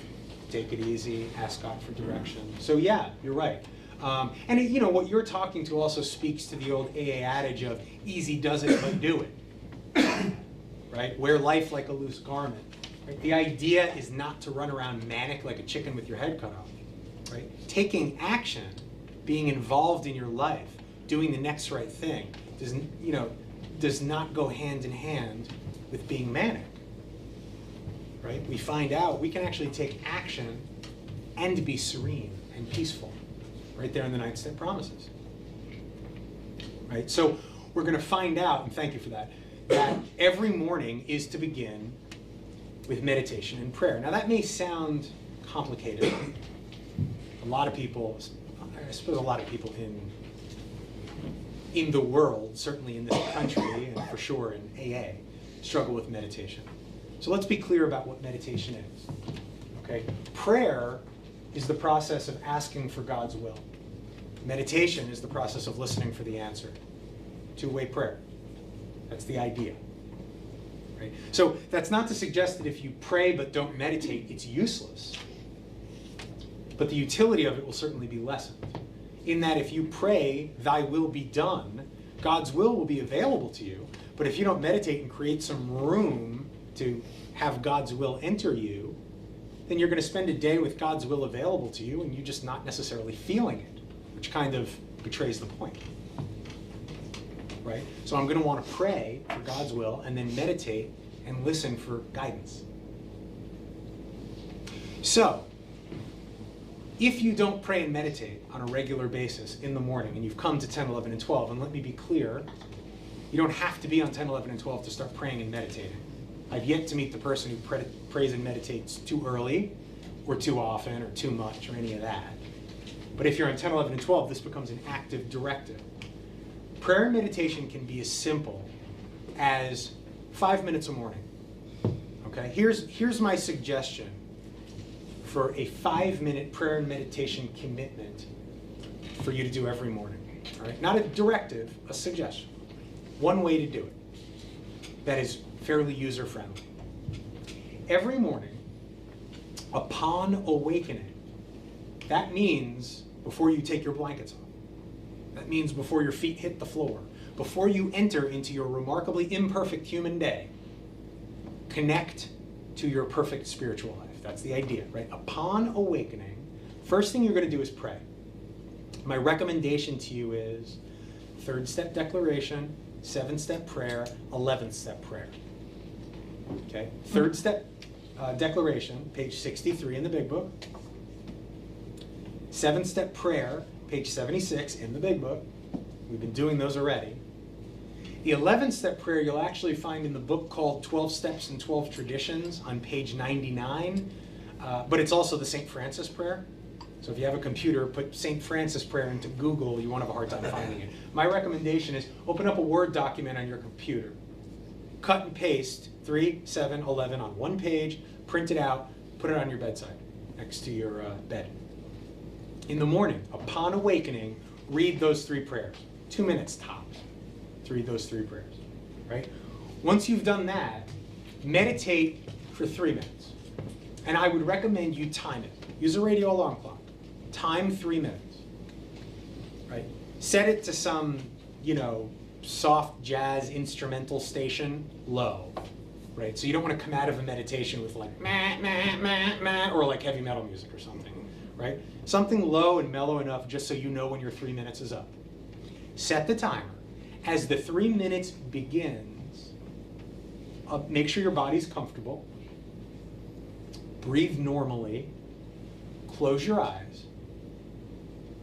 take it easy, ask God for direction. So yeah, you're right. And you know, what you're talking to also speaks to the old AA adage of easy does it, but do it. Right? Wear life like a loose garment. Right? The idea is not to run around manic like a chicken with your head cut off. Right? Taking action, being involved in your life, doing the next right thing, does not go hand in hand with being manic. Right? We find out we can actually take action and be serene and peaceful. Right there in the 9th step promises. Right? So we're going to find out, and thank you for that every morning is to begin with meditation and prayer. Now that may sound complicated. A lot of people, I suppose a lot of people in the world, certainly in this country, and for sure in AA, struggle with meditation. So let's be clear about what meditation is. Okay? Prayer is the process of asking for God's will. Meditation is the process of listening for the answer. Two-way prayer. That's the idea. Right? So that's not to suggest that if you pray but don't meditate, it's useless. But the utility of it will certainly be lessened. In that if you pray, thy will be done, God's will be available to you. But if you don't meditate and create some room to have God's will enter you, then you're going to spend a day with God's will available to you and you're just not necessarily feeling it, which kind of betrays the point. Right? So I'm going to want to pray for God's will and then meditate and listen for guidance. So, if you don't pray and meditate on a regular basis in the morning and you've come to 10, 11, and 12, and let me be clear, you don't have to be on 10, 11, and 12 to start praying and meditating. I've yet to meet the person who prays and meditates too early or too often or too much or any of that. But if you're on 10, 11, and 12, this becomes an active directive. Prayer and meditation can be as simple as 5 minutes a morning. Okay? Here's my suggestion for a 5-minute prayer and meditation commitment for you to do every morning. All right? Not a directive, a suggestion. One way to do it that is fairly user-friendly. Every morning, upon awakening, that means before you take your blankets off. That means before your feet hit the floor, before you enter into your remarkably imperfect human day, connect to your perfect spiritual life. That's the idea, right? Upon awakening, first thing you're going to do is pray. My recommendation to you is 3rd step declaration, 7th step prayer, 11th step prayer. Okay? 3rd step declaration, page 63 in the big book. 7th step prayer, page 76 in the big book. We've been doing those already. The 11th step prayer you'll actually find in the book called 12 Steps and 12 Traditions on page 99, but it's also the St. Francis prayer. So if you have a computer, put St. Francis prayer into Google, you won't have a hard time finding it. My recommendation is open up a Word document on your computer. Cut and paste 3, 7, 11 on one page, print it out, put it on your bedside next to your bed. In the morning, upon awakening, read those 3 prayers. 2 minutes tops to read those 3 prayers, right? Once you've done that, meditate for 3 minutes. And I would recommend you time it. Use a radio alarm clock. Time 3 minutes, right? Set it to some, soft jazz instrumental station, low, right? So you don't want to come out of a meditation with like, meh, meh, meh, meh, or like heavy metal music or something, right? Something low and mellow enough just so you know when your 3 minutes is up. Set the timer. As the 3 minutes begins, make sure your body's comfortable. Breathe normally. Close your eyes.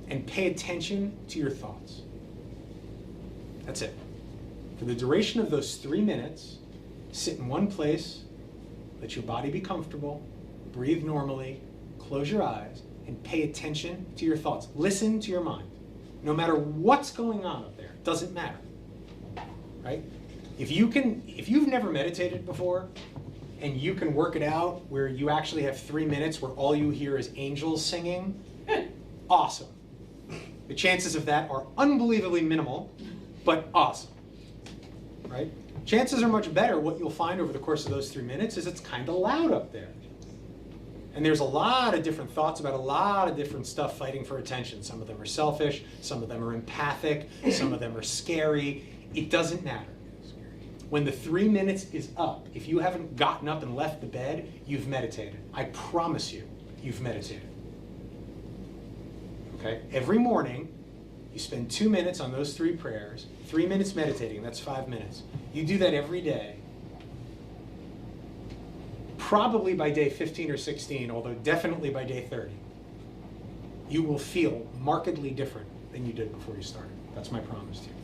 And pay attention to your thoughts. That's it. For the duration of those 3 minutes, sit in one place, let your body be comfortable, breathe normally, close your eyes, and pay attention to your thoughts. Listen to your mind. No matter what's going on up there, it doesn't matter, right? If you've never meditated before, and you can work it out where you actually have 3 minutes where all you hear is angels singing, awesome. The chances of that are unbelievably minimal, but awesome, right? Chances are much better. What you'll find over the course of those 3 minutes is it's kind of loud up there. And there's a lot of different thoughts about a lot of different stuff fighting for attention. Some of them are selfish, some of them are empathic, some of them are scary. It doesn't matter. When the 3 minutes is up, if you haven't gotten up and left the bed, you've meditated. I promise you, you've meditated. Okay? Every morning, you spend 2 minutes on those 3 prayers, 3 minutes meditating, that's 5 minutes. You do that every day. Probably by day 15 or 16, although definitely by day 30, you will feel markedly different than you did before you started. That's my promise to you.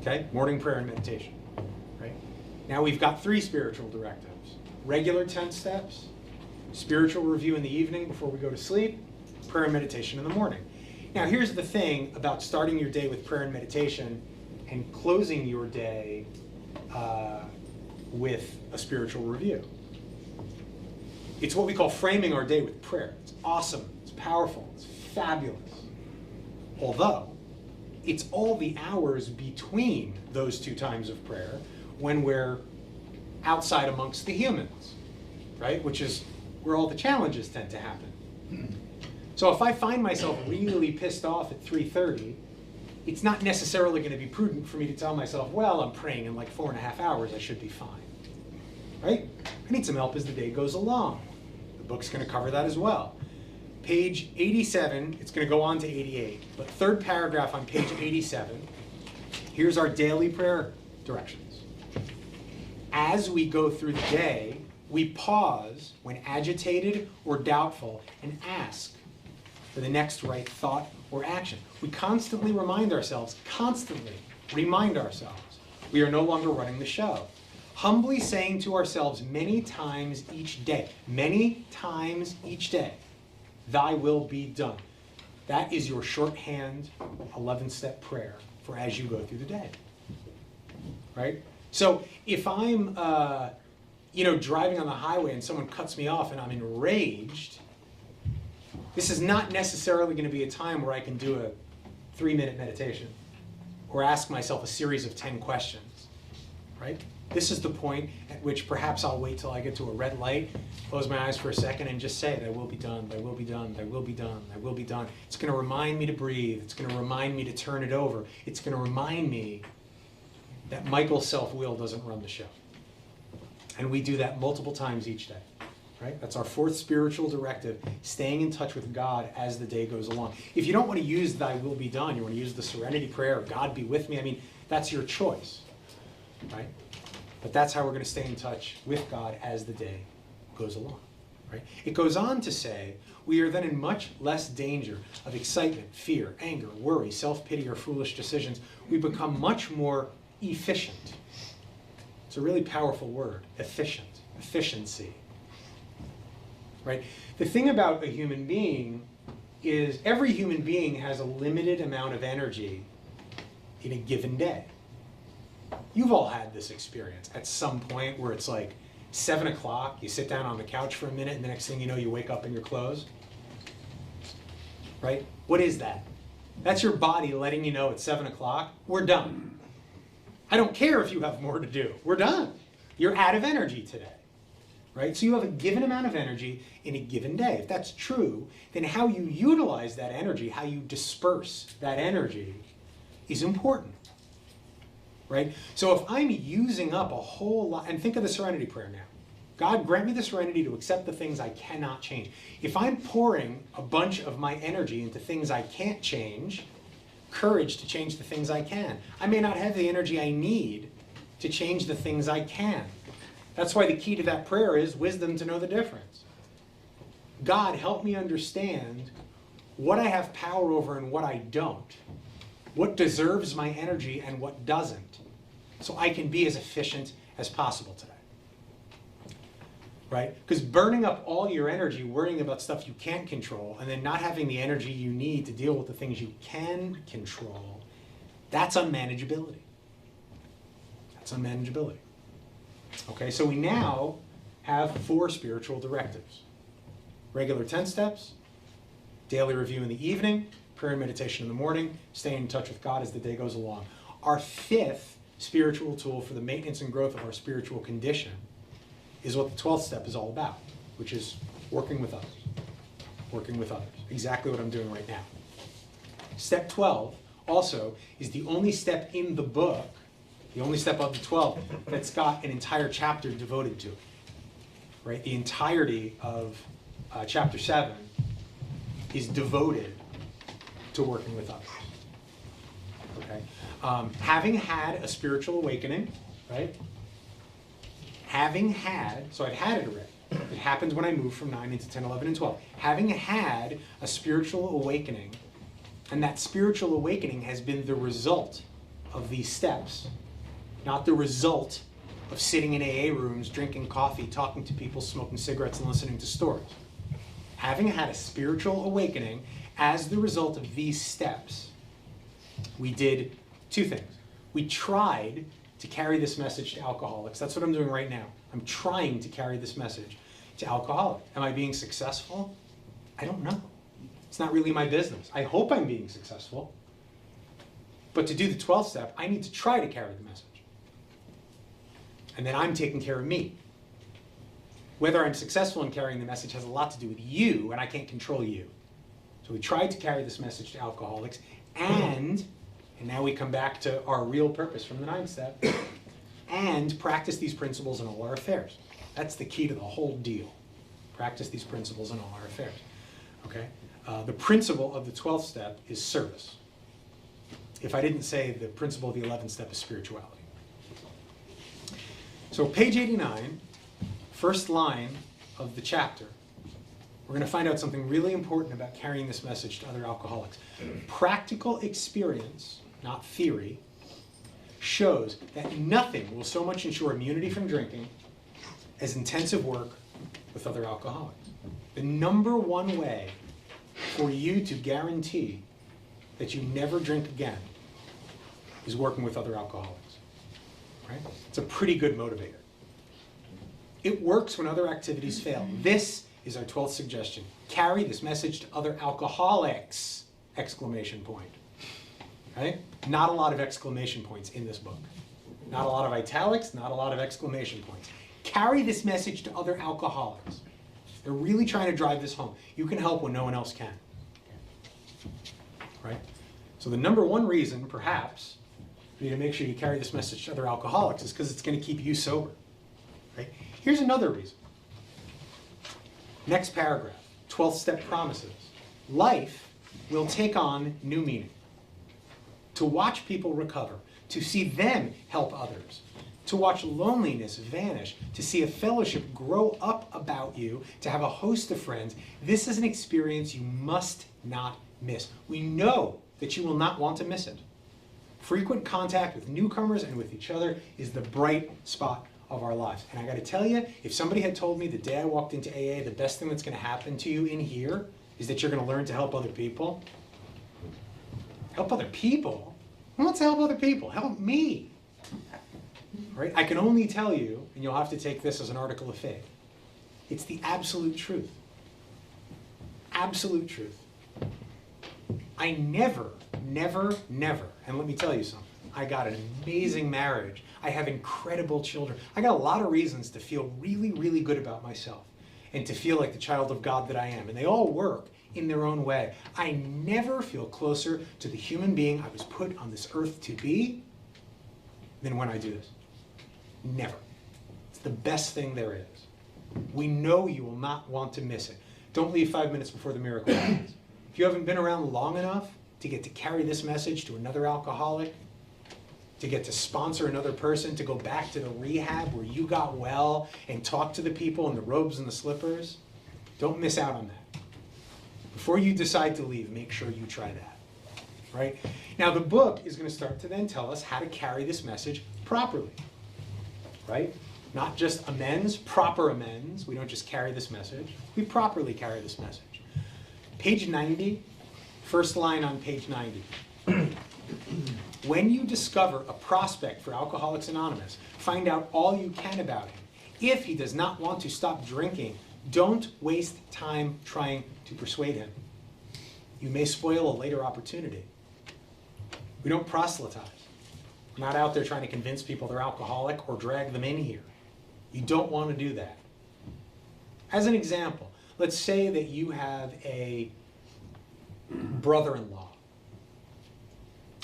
Okay? Morning prayer and meditation. Right? Now we've got 3 spiritual directives. Regular 10 steps, spiritual review in the evening before we go to sleep, prayer and meditation in the morning. Now here's the thing about starting your day with prayer and meditation and closing your day with a spiritual review. It's what we call framing our day with prayer. It's awesome, it's powerful, it's fabulous. Although, it's all the hours between those 2 times of prayer when we're outside amongst the humans, right? Which is where all the challenges tend to happen. So if I find myself really pissed off at 3:30, it's not necessarily going to be prudent for me to tell myself, well, I'm praying in like 4.5 hours, I should be fine, right? I need some help as the day goes along. The book's going to cover that as well. Page 87, it's going to go on to 88, but 3rd paragraph on page 87, here's our daily prayer directions. As we go through the day, we pause when agitated or doubtful and ask for the next right thought or action. We constantly remind ourselves, we are no longer running the show. Humbly saying to ourselves many times each day, thy will be done. That is your shorthand 11-step prayer for as you go through the day, right? So if I'm, driving on the highway and someone cuts me off and I'm enraged, this is not necessarily going to be a time where I can do a 3-minute meditation or ask myself a series of 10 questions, right? This is the point at which perhaps I'll wait till I get to a red light, close my eyes for a second, and just say, thy will be done, thy will be done, thy will be done, thy will be done. It's going to remind me to breathe. It's going to remind me to turn it over. It's going to remind me that Michael's self-will doesn't run the show. And we do that multiple times each day. Right? That's our 4th spiritual directive, staying in touch with God as the day goes along. If you don't want to use thy will be done, you want to use the serenity prayer, or God be with me, that's your choice. Right? But that's how we're going to stay in touch with God as the day goes along. Right? It goes on to say, we are then in much less danger of excitement, fear, anger, worry, self-pity, or foolish decisions. We become much more efficient. It's a really powerful word, efficient, efficiency. Right? The thing about a human being is every human being has a limited amount of energy in a given day. You've all had this experience at some point where it's like 7 o'clock, you sit down on the couch for a minute, and the next thing you know, you wake up in your clothes. Right? What is that? That's your body letting you know it's 7 o'clock, we're done. I don't care if you have more to do. We're done. You're out of energy today. Right? So you have a given amount of energy in a given day. If that's true, then how you utilize that energy, how you disperse that energy is important. Right? So if I'm using up a whole lot, and think of the serenity prayer now. God, grant me the serenity to accept the things I cannot change. If I'm pouring a bunch of my energy into things I can't change, courage to change the things I can. I may not have the energy I need to change the things I can. That's why the key to that prayer is wisdom to know the difference. God, help me understand what I have power over and what I don't. What deserves my energy and what doesn't. So I can be as efficient as possible today. right? Because burning up all your energy worrying about stuff you can't control and then not having the energy you need to deal with the things you can control, that's unmanageability. That's unmanageability. Okay, so we now have 4 spiritual directives. Regular 10 steps, daily review in the evening, prayer and meditation in the morning, staying in touch with God as the day goes along. Our 5th spiritual tool for the maintenance and growth of our spiritual condition is what the 12th step is all about, which is working with others. Working with others. Exactly what I'm doing right now. Step 12 also is the only step in the book, the only step of the 12 that's got an entire chapter devoted to it. Right? The entirety of chapter 7 is devoted to working with others. Okay? Having had a spiritual awakening, right? So I've had it already. It happens when I move from 9 into 10, 11, and 12. Having had a spiritual awakening, and that spiritual awakening has been the result of these steps, not the result of sitting in AA rooms, drinking coffee, talking to people, smoking cigarettes, and listening to stories. Having had a spiritual awakening as the result of these steps, we did 2 things. We tried to carry this message to alcoholics. That's what I'm doing right now. I'm trying to carry this message to alcoholics. Am I being successful? I don't know. It's not really my business. I hope I'm being successful. But to do the 12th step, I need to try to carry the message. And then I'm taking care of me. Whether I'm successful in carrying the message has a lot to do with you, and I can't control you. So we tried to carry this message to alcoholics, and now we come back to our real purpose from the 9th step, and practice these principles in all our affairs. That's the key to the whole deal. Practice these principles in all our affairs. Okay? The principle of the 12th step is service. If I didn't say the principle of the 11th step is spirituality. So page 89, first line of the chapter, we're going to find out something really important about carrying this message to other alcoholics. Practical experience, not theory, shows that nothing will so much ensure immunity from drinking as intensive work with other alcoholics. The number one way for you to guarantee that you never drink again is working with other alcoholics. Right? It's a pretty good motivator. It works when other activities fail. This is our 12th suggestion. Carry this message to other alcoholics! Exclamation point. Right? Not a lot of exclamation points in this book. Not a lot of italics, not a lot of exclamation points. Carry this message to other alcoholics. They're really trying to drive this home. You can help when no one else can. Right? So the number one reason, perhaps, for you to make sure you carry this message to other alcoholics is because it's going to keep you sober. Right? Here's another reason. Next paragraph, 12th step promises. Life will take on new meaning. To watch people recover, to see them help others, to watch loneliness vanish, to see a fellowship grow up about you, to have a host of friends, this is an experience you must not miss. We know that you will not want to miss it. Frequent contact with newcomers and with each other is the bright spot of our lives. And I got to tell you, if somebody had told me the day I walked into AA, the best thing that's going to happen to you in here is that you're going to learn to help other people. Help other people? Who wants to help other people? Help me. Right? I can only tell you, and you'll have to take this as an article of faith, it's the absolute truth. Absolute truth. I never, and let me tell you something, I got an amazing marriage. I have incredible children. I got a lot of reasons to feel really, really good about myself and to feel like the child of God that I am. And they all work in their own way. I never feel closer to the human being I was put on this earth to be than when I do this. Never. It's the best thing there is. We know you will not want to miss it. Don't leave 5 minutes before the miracle happens. If you haven't been around long enough to get to carry this message to another alcoholic, to get to sponsor another person, to go back to the rehab where you got well and talk to the people in the robes and the slippers, don't miss out on that. Before you decide to leave, make sure you try that. Right? Now the book is going to start to then tell us how to carry this message properly. Right? Not just amends, proper amends. We don't just carry this message. We properly carry this message. Page 90, first line on page 90. When you discover a prospect for Alcoholics Anonymous, find out all you can about him. If he does not want to stop drinking, don't waste time trying to persuade him. You may spoil a later opportunity. We don't proselytize. We're not out there trying to convince people they're alcoholic or drag them in here. You don't want to do that. As an example, let's say that you have a brother-in-law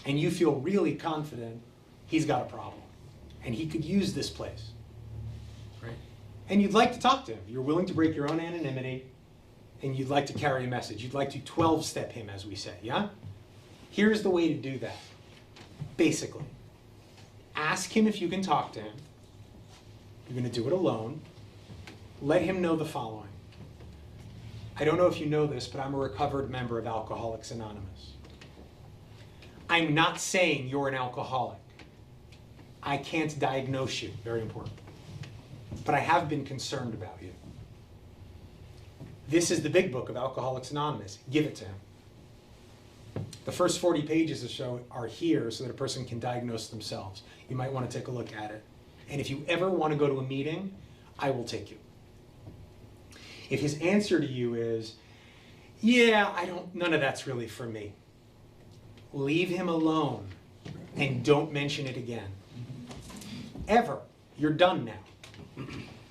and you feel really confident he's got a problem and he could use this place, right? And you'd like to talk to him. You're willing to break your own anonymity and you'd like to carry a message. You'd like to 12-step him, as we say, yeah? Here's the way to do that, basically. Ask him if you can talk to him. You're going to do it alone. Let him know the following. I don't know if you know this, but I'm a recovered member of Alcoholics Anonymous. I'm not saying you're an alcoholic. I can't diagnose you, very important. But I have been concerned about you. This is the big book of Alcoholics Anonymous. Give it to him. The first 40 pages or so are here so that a person can diagnose themselves. You might want to take a look at it. And if you ever want to go to a meeting, I will take you. If his answer to you is, yeah, none of that's really for me, leave him alone and don't mention it again. Ever. You're done now.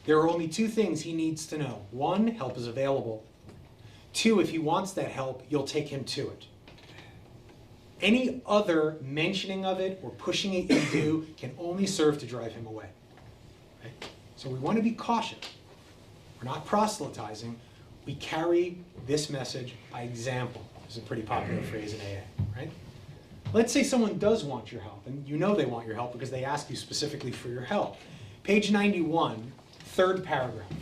There are only two things he needs to know. One, help is available. Two, if he wants that help, you'll take him to it. Any other mentioning of it or pushing it you do can only serve to drive him away. Right? So we want to be cautious. We're not proselytizing. We carry this message by example. This is a pretty popular phrase in AA, right? Let's say someone does want your help, and you know they want your help because they ask you specifically for your help. Page 91, third paragraph.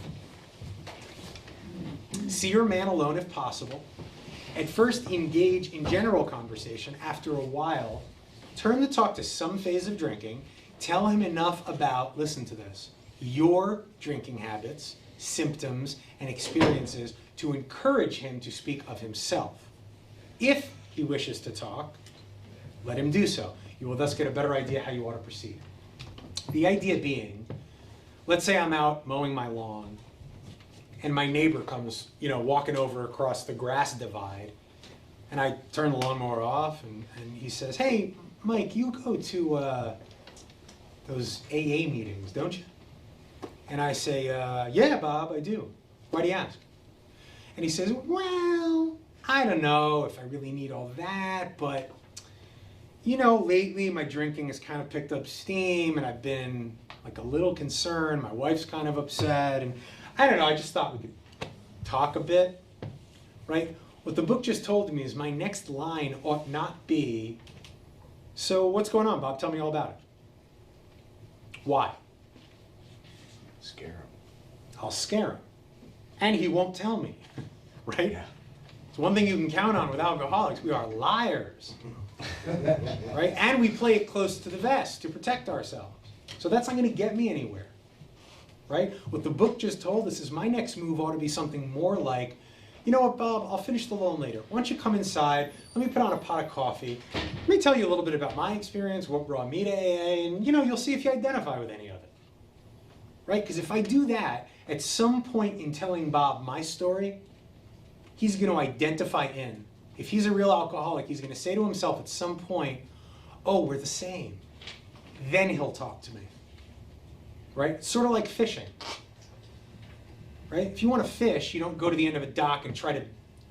See your man alone if possible. At first, engage in general conversation. After a while, turn the talk to some phase of drinking. Tell him enough about, listen to this, your drinking habits, symptoms, and experiences to encourage him to speak of himself. If he wishes to talk, let him do so. You will thus get a better idea how you ought to proceed. The idea being, let's say I'm out mowing my lawn, and my neighbor comes, walking over across the grass divide, and I turn the lawnmower off, and he says, hey, Mike, you go to those AA meetings, don't you? And I say, yeah, Bob, I do. Why do you ask? And he says, well, I don't know if I really need all that, but, lately my drinking has kind of picked up steam, and I've been, a little concerned. My wife's kind of upset, and I don't know, I just thought we could talk a bit, right? What the book just told me is my next line ought not be, so what's going on, Bob? Tell me all about it. Why? Scare him. I'll scare him. And he won't tell me, right? Yeah. It's one thing you can count on with alcoholics. We are liars, right? And we play it close to the vest to protect ourselves. So that's not going to get me anywhere. Right? What the book just told us is my next move ought to be something more like, you know what, Bob, I'll finish the loan later. Why don't you come inside, let me put on a pot of coffee, let me tell you a little bit about my experience, what brought me to AA, and you'll see if you identify with any of it. Right? Because if I do that, at some point in telling Bob my story, he's going to identify in. If he's a real alcoholic, he's going to say to himself at some point, oh, we're the same. Then he'll talk to me. Right? Sort of like fishing. Right? If you want to fish, you don't go to the end of a dock and try to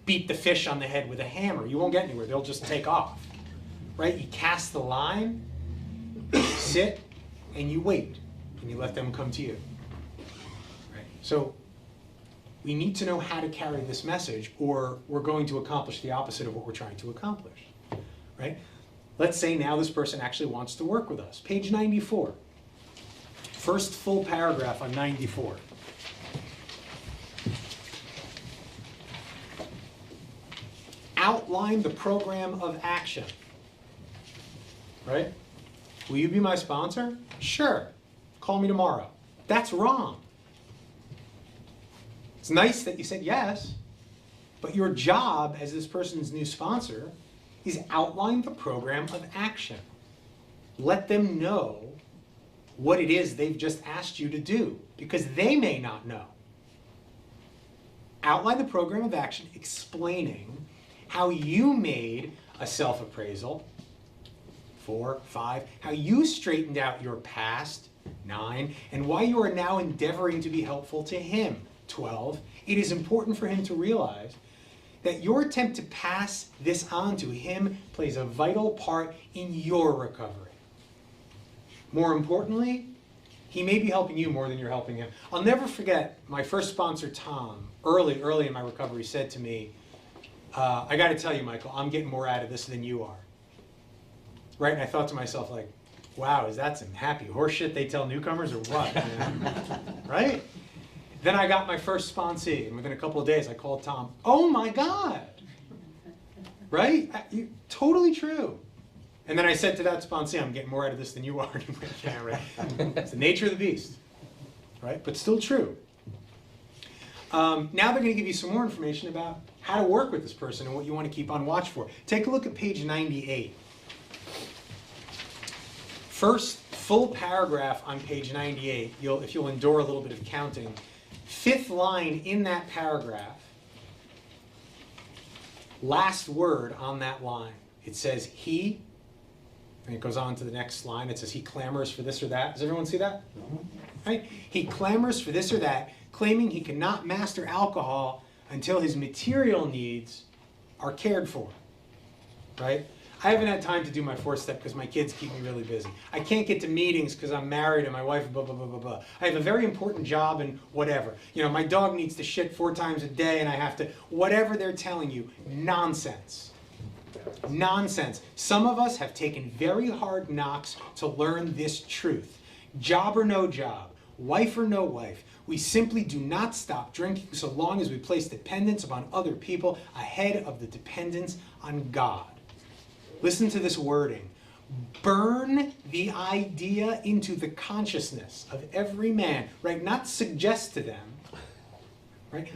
beat the fish on the head with a hammer. You won't get anywhere. They'll just take off. Right? You cast the line, sit, and you wait. And you let them come to you. Right? So we need to know how to carry this message, or we're going to accomplish the opposite of what we're trying to accomplish. Right? Let's say now this person actually wants to work with us. Page 94. First full paragraph on 94. Outline the program of action. Right? Will you be my sponsor? Sure. Call me tomorrow. That's wrong. It's nice that you said yes, but your job as this person's new sponsor is outline the program of action. Let them know what it is they've just asked you to do, because they may not know. Outline the program of action explaining how you made a self-appraisal, 4, 5, how you straightened out your past, 9, and why you are now endeavoring to be helpful to him, 12. It is important for him to realize that your attempt to pass this on to him plays a vital part in your recovery. More importantly, he may be helping you more than you're helping him. I'll never forget my first sponsor, Tom, early in my recovery, said to me, I got to tell you, Michael, I'm getting more out of this than you are. Right? And I thought to myself, like, wow, is that some happy horseshit they tell newcomers or what? Right? Then I got my first sponsee, and within a couple of days I called Tom. Oh my God! Right? Totally true. And then I said to that sponsee, I'm getting more out of this than you are. And he went, yeah, right. It's the nature of the beast. Right? But still true. Now they're going to give you some more information about how to work with this person and what you want to keep on watch for. Take a look at page 98. First full paragraph on page 98, if you'll endure a little bit of counting, 5th line in that paragraph, last word on that line, it says he, and it goes on to the next line, it says he clamors for this or that. Does everyone see that? No. Right? He clamors for this or that, claiming he cannot master alcohol until his material needs are cared for. Right? I haven't had time to do my 4th step because my kids keep me really busy. I can't get to meetings because I'm married and my wife, blah, blah, blah, blah, blah. I have a very important job and whatever. You know, my dog needs to shit 4 times a day and I have to, whatever they're telling you, nonsense. Nonsense. Some of us have taken very hard knocks to learn this truth. Job or no job, wife or no wife, we simply do not stop drinking so long as we place dependence upon other people ahead of the dependence on God. Listen to this wording. Burn the idea into the consciousness of every man, right? Not suggest to them, right?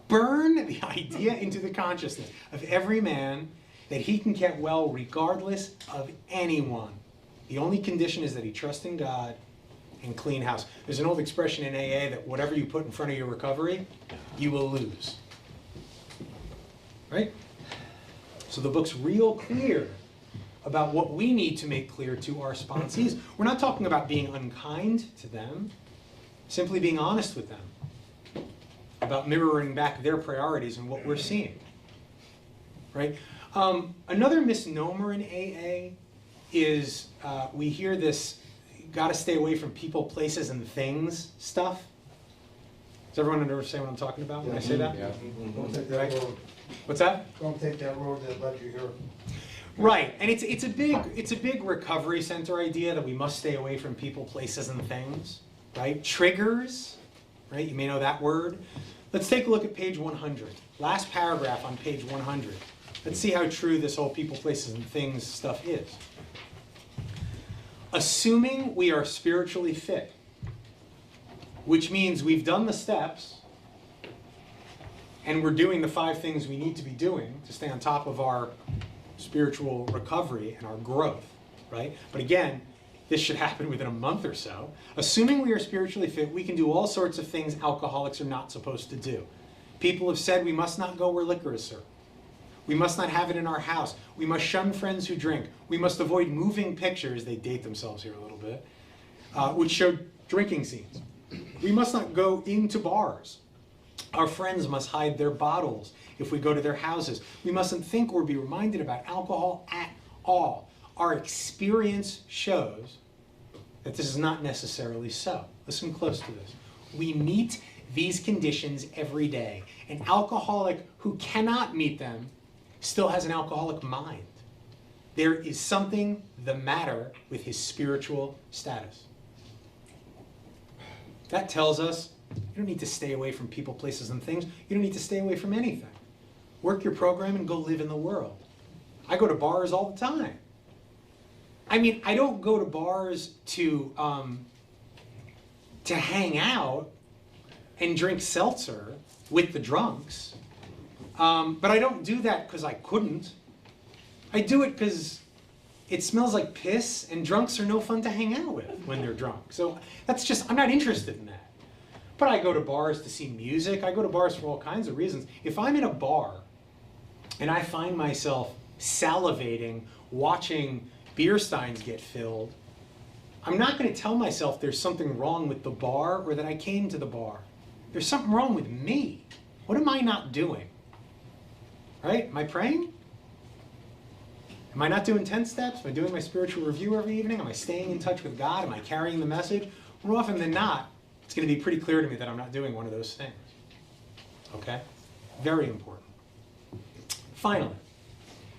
Burn the idea into the consciousness of every man that he can get well regardless of anyone. The only condition is that he trusts in God and clean house. There's an old expression in AA that whatever you put in front of your recovery, you will lose. Right? So the book's real clear about what we need to make clear to our sponsees. We're not talking about being unkind to them, simply being honest with them about mirroring back their priorities and what we're seeing. Right? Another misnomer in AA is we hear this got to stay away from people, places, and things stuff. Does everyone understand what I'm talking about when I say that? Yeah. Don't take that Right. road. What's that? Don't take that road that led you here. Right, and it's a big recovery center idea that we must stay away from people, places, and things. Right? Triggers. Right? You may know that word. Let's take a look at page 100. Last paragraph on page 100. Let's see how true this whole people, places, and things stuff is. Assuming we are spiritually fit, which means we've done the steps and we're doing the 5 things we need to be doing to stay on top of our spiritual recovery and our growth, right? But again, this should happen within a month or so. Assuming we are spiritually fit, we can do all sorts of things alcoholics are not supposed to do. People have said we must not go where liquor is served. We must not have it in our house. We must shun friends who drink. We must avoid moving pictures, they date themselves here a little bit, which show drinking scenes. We must not go into bars. Our friends must hide their bottles if we go to their houses. We mustn't think or be reminded about alcohol at all. Our experience shows that this is not necessarily so. Listen close to this. We meet these conditions every day. An alcoholic who cannot meet them still has an alcoholic mind. There is something the matter with his spiritual status. That tells us you don't need to stay away from people, places, and things. You don't need to stay away from anything. Work your program and go live in the world. I go to bars all the time. I mean, I don't go to bars to to hang out and drink seltzer with the drunks. But I don't do that because I couldn't. I do it because it smells like piss and drunks are no fun to hang out with when they're drunk. So that's just, I'm not interested in that. But I go to bars to see music. I go to bars for all kinds of reasons. If I'm in a bar and I find myself salivating, watching beer steins get filled, I'm not going to tell myself there's something wrong with the bar or that I came to the bar. There's something wrong with me. What am I not doing? Right? Am I praying? Am I not doing 10 steps? Am I doing my spiritual review every evening? Am I staying in touch with God? Am I carrying the message? More often than not, it's going to be pretty clear to me that I'm not doing one of those things. Okay? Very important. Finally,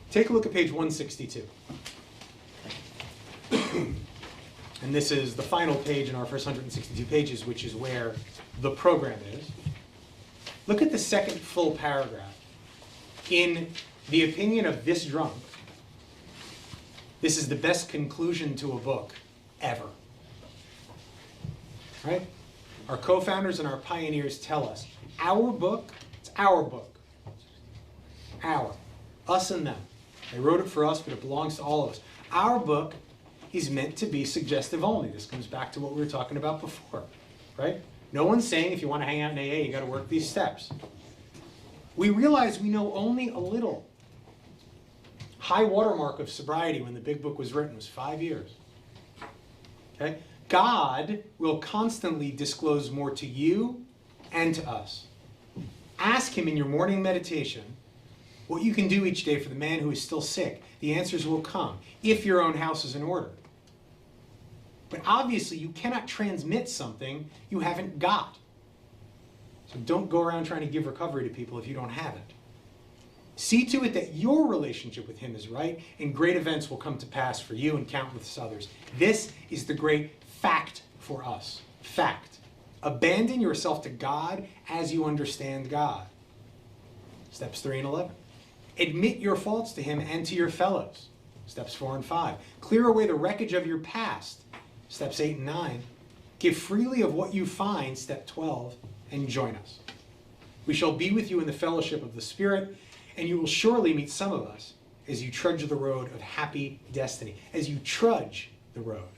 take a look at page 162. And this is the final page in our first 162 pages, which is where the program is. Look at the second full paragraph. In the opinion of this drunk, this is the best conclusion to a book ever. Right? Our co-founders and our pioneers tell us, our book, it's our book. Our. Us and them. They wrote it for us, but it belongs to all of us. Our book is meant to be suggestive only. This comes back to what we were talking about before. Right? No one's saying if you want to hang out in AA, you got to work these steps. We realize we know only a little. High watermark of sobriety when the big book was written was 5 years. Okay? God will constantly disclose more to you and to us. Ask him in your morning meditation what you can do each day for the man who is still sick. The answers will come if your own house is in order. But obviously you cannot transmit something you haven't got. So don't go around trying to give recovery to people if you don't have it. See to it that your relationship with him is right, and great events will come to pass for you and countless others. This is the great fact for us. Fact. Abandon yourself to God as you understand God. Steps 3 and 11. Admit your faults to him and to your fellows. Steps 4 and 5. Clear away the wreckage of your past. Steps 8 and 9. Give freely of what you find. Step 12. And join us. We shall be with you in the fellowship of the Spirit, and you will surely meet some of us as you trudge the road of happy destiny. As you trudge the road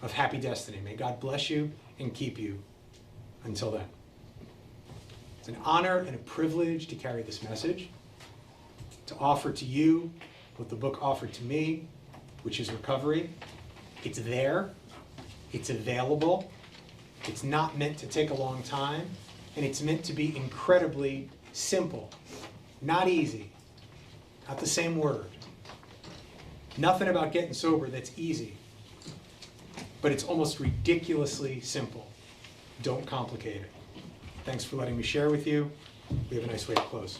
of happy destiny. May God bless you and keep you until then. It's an honor and a privilege to carry this message, to offer to you what the book offered to me, which is recovery. It's there. It's available. It's not meant to take a long time, and it's meant to be incredibly simple. Not easy. Not the same word. Nothing about getting sober that's easy. But it's almost ridiculously simple. Don't complicate it. Thanks for letting me share with you. We have a nice way to close.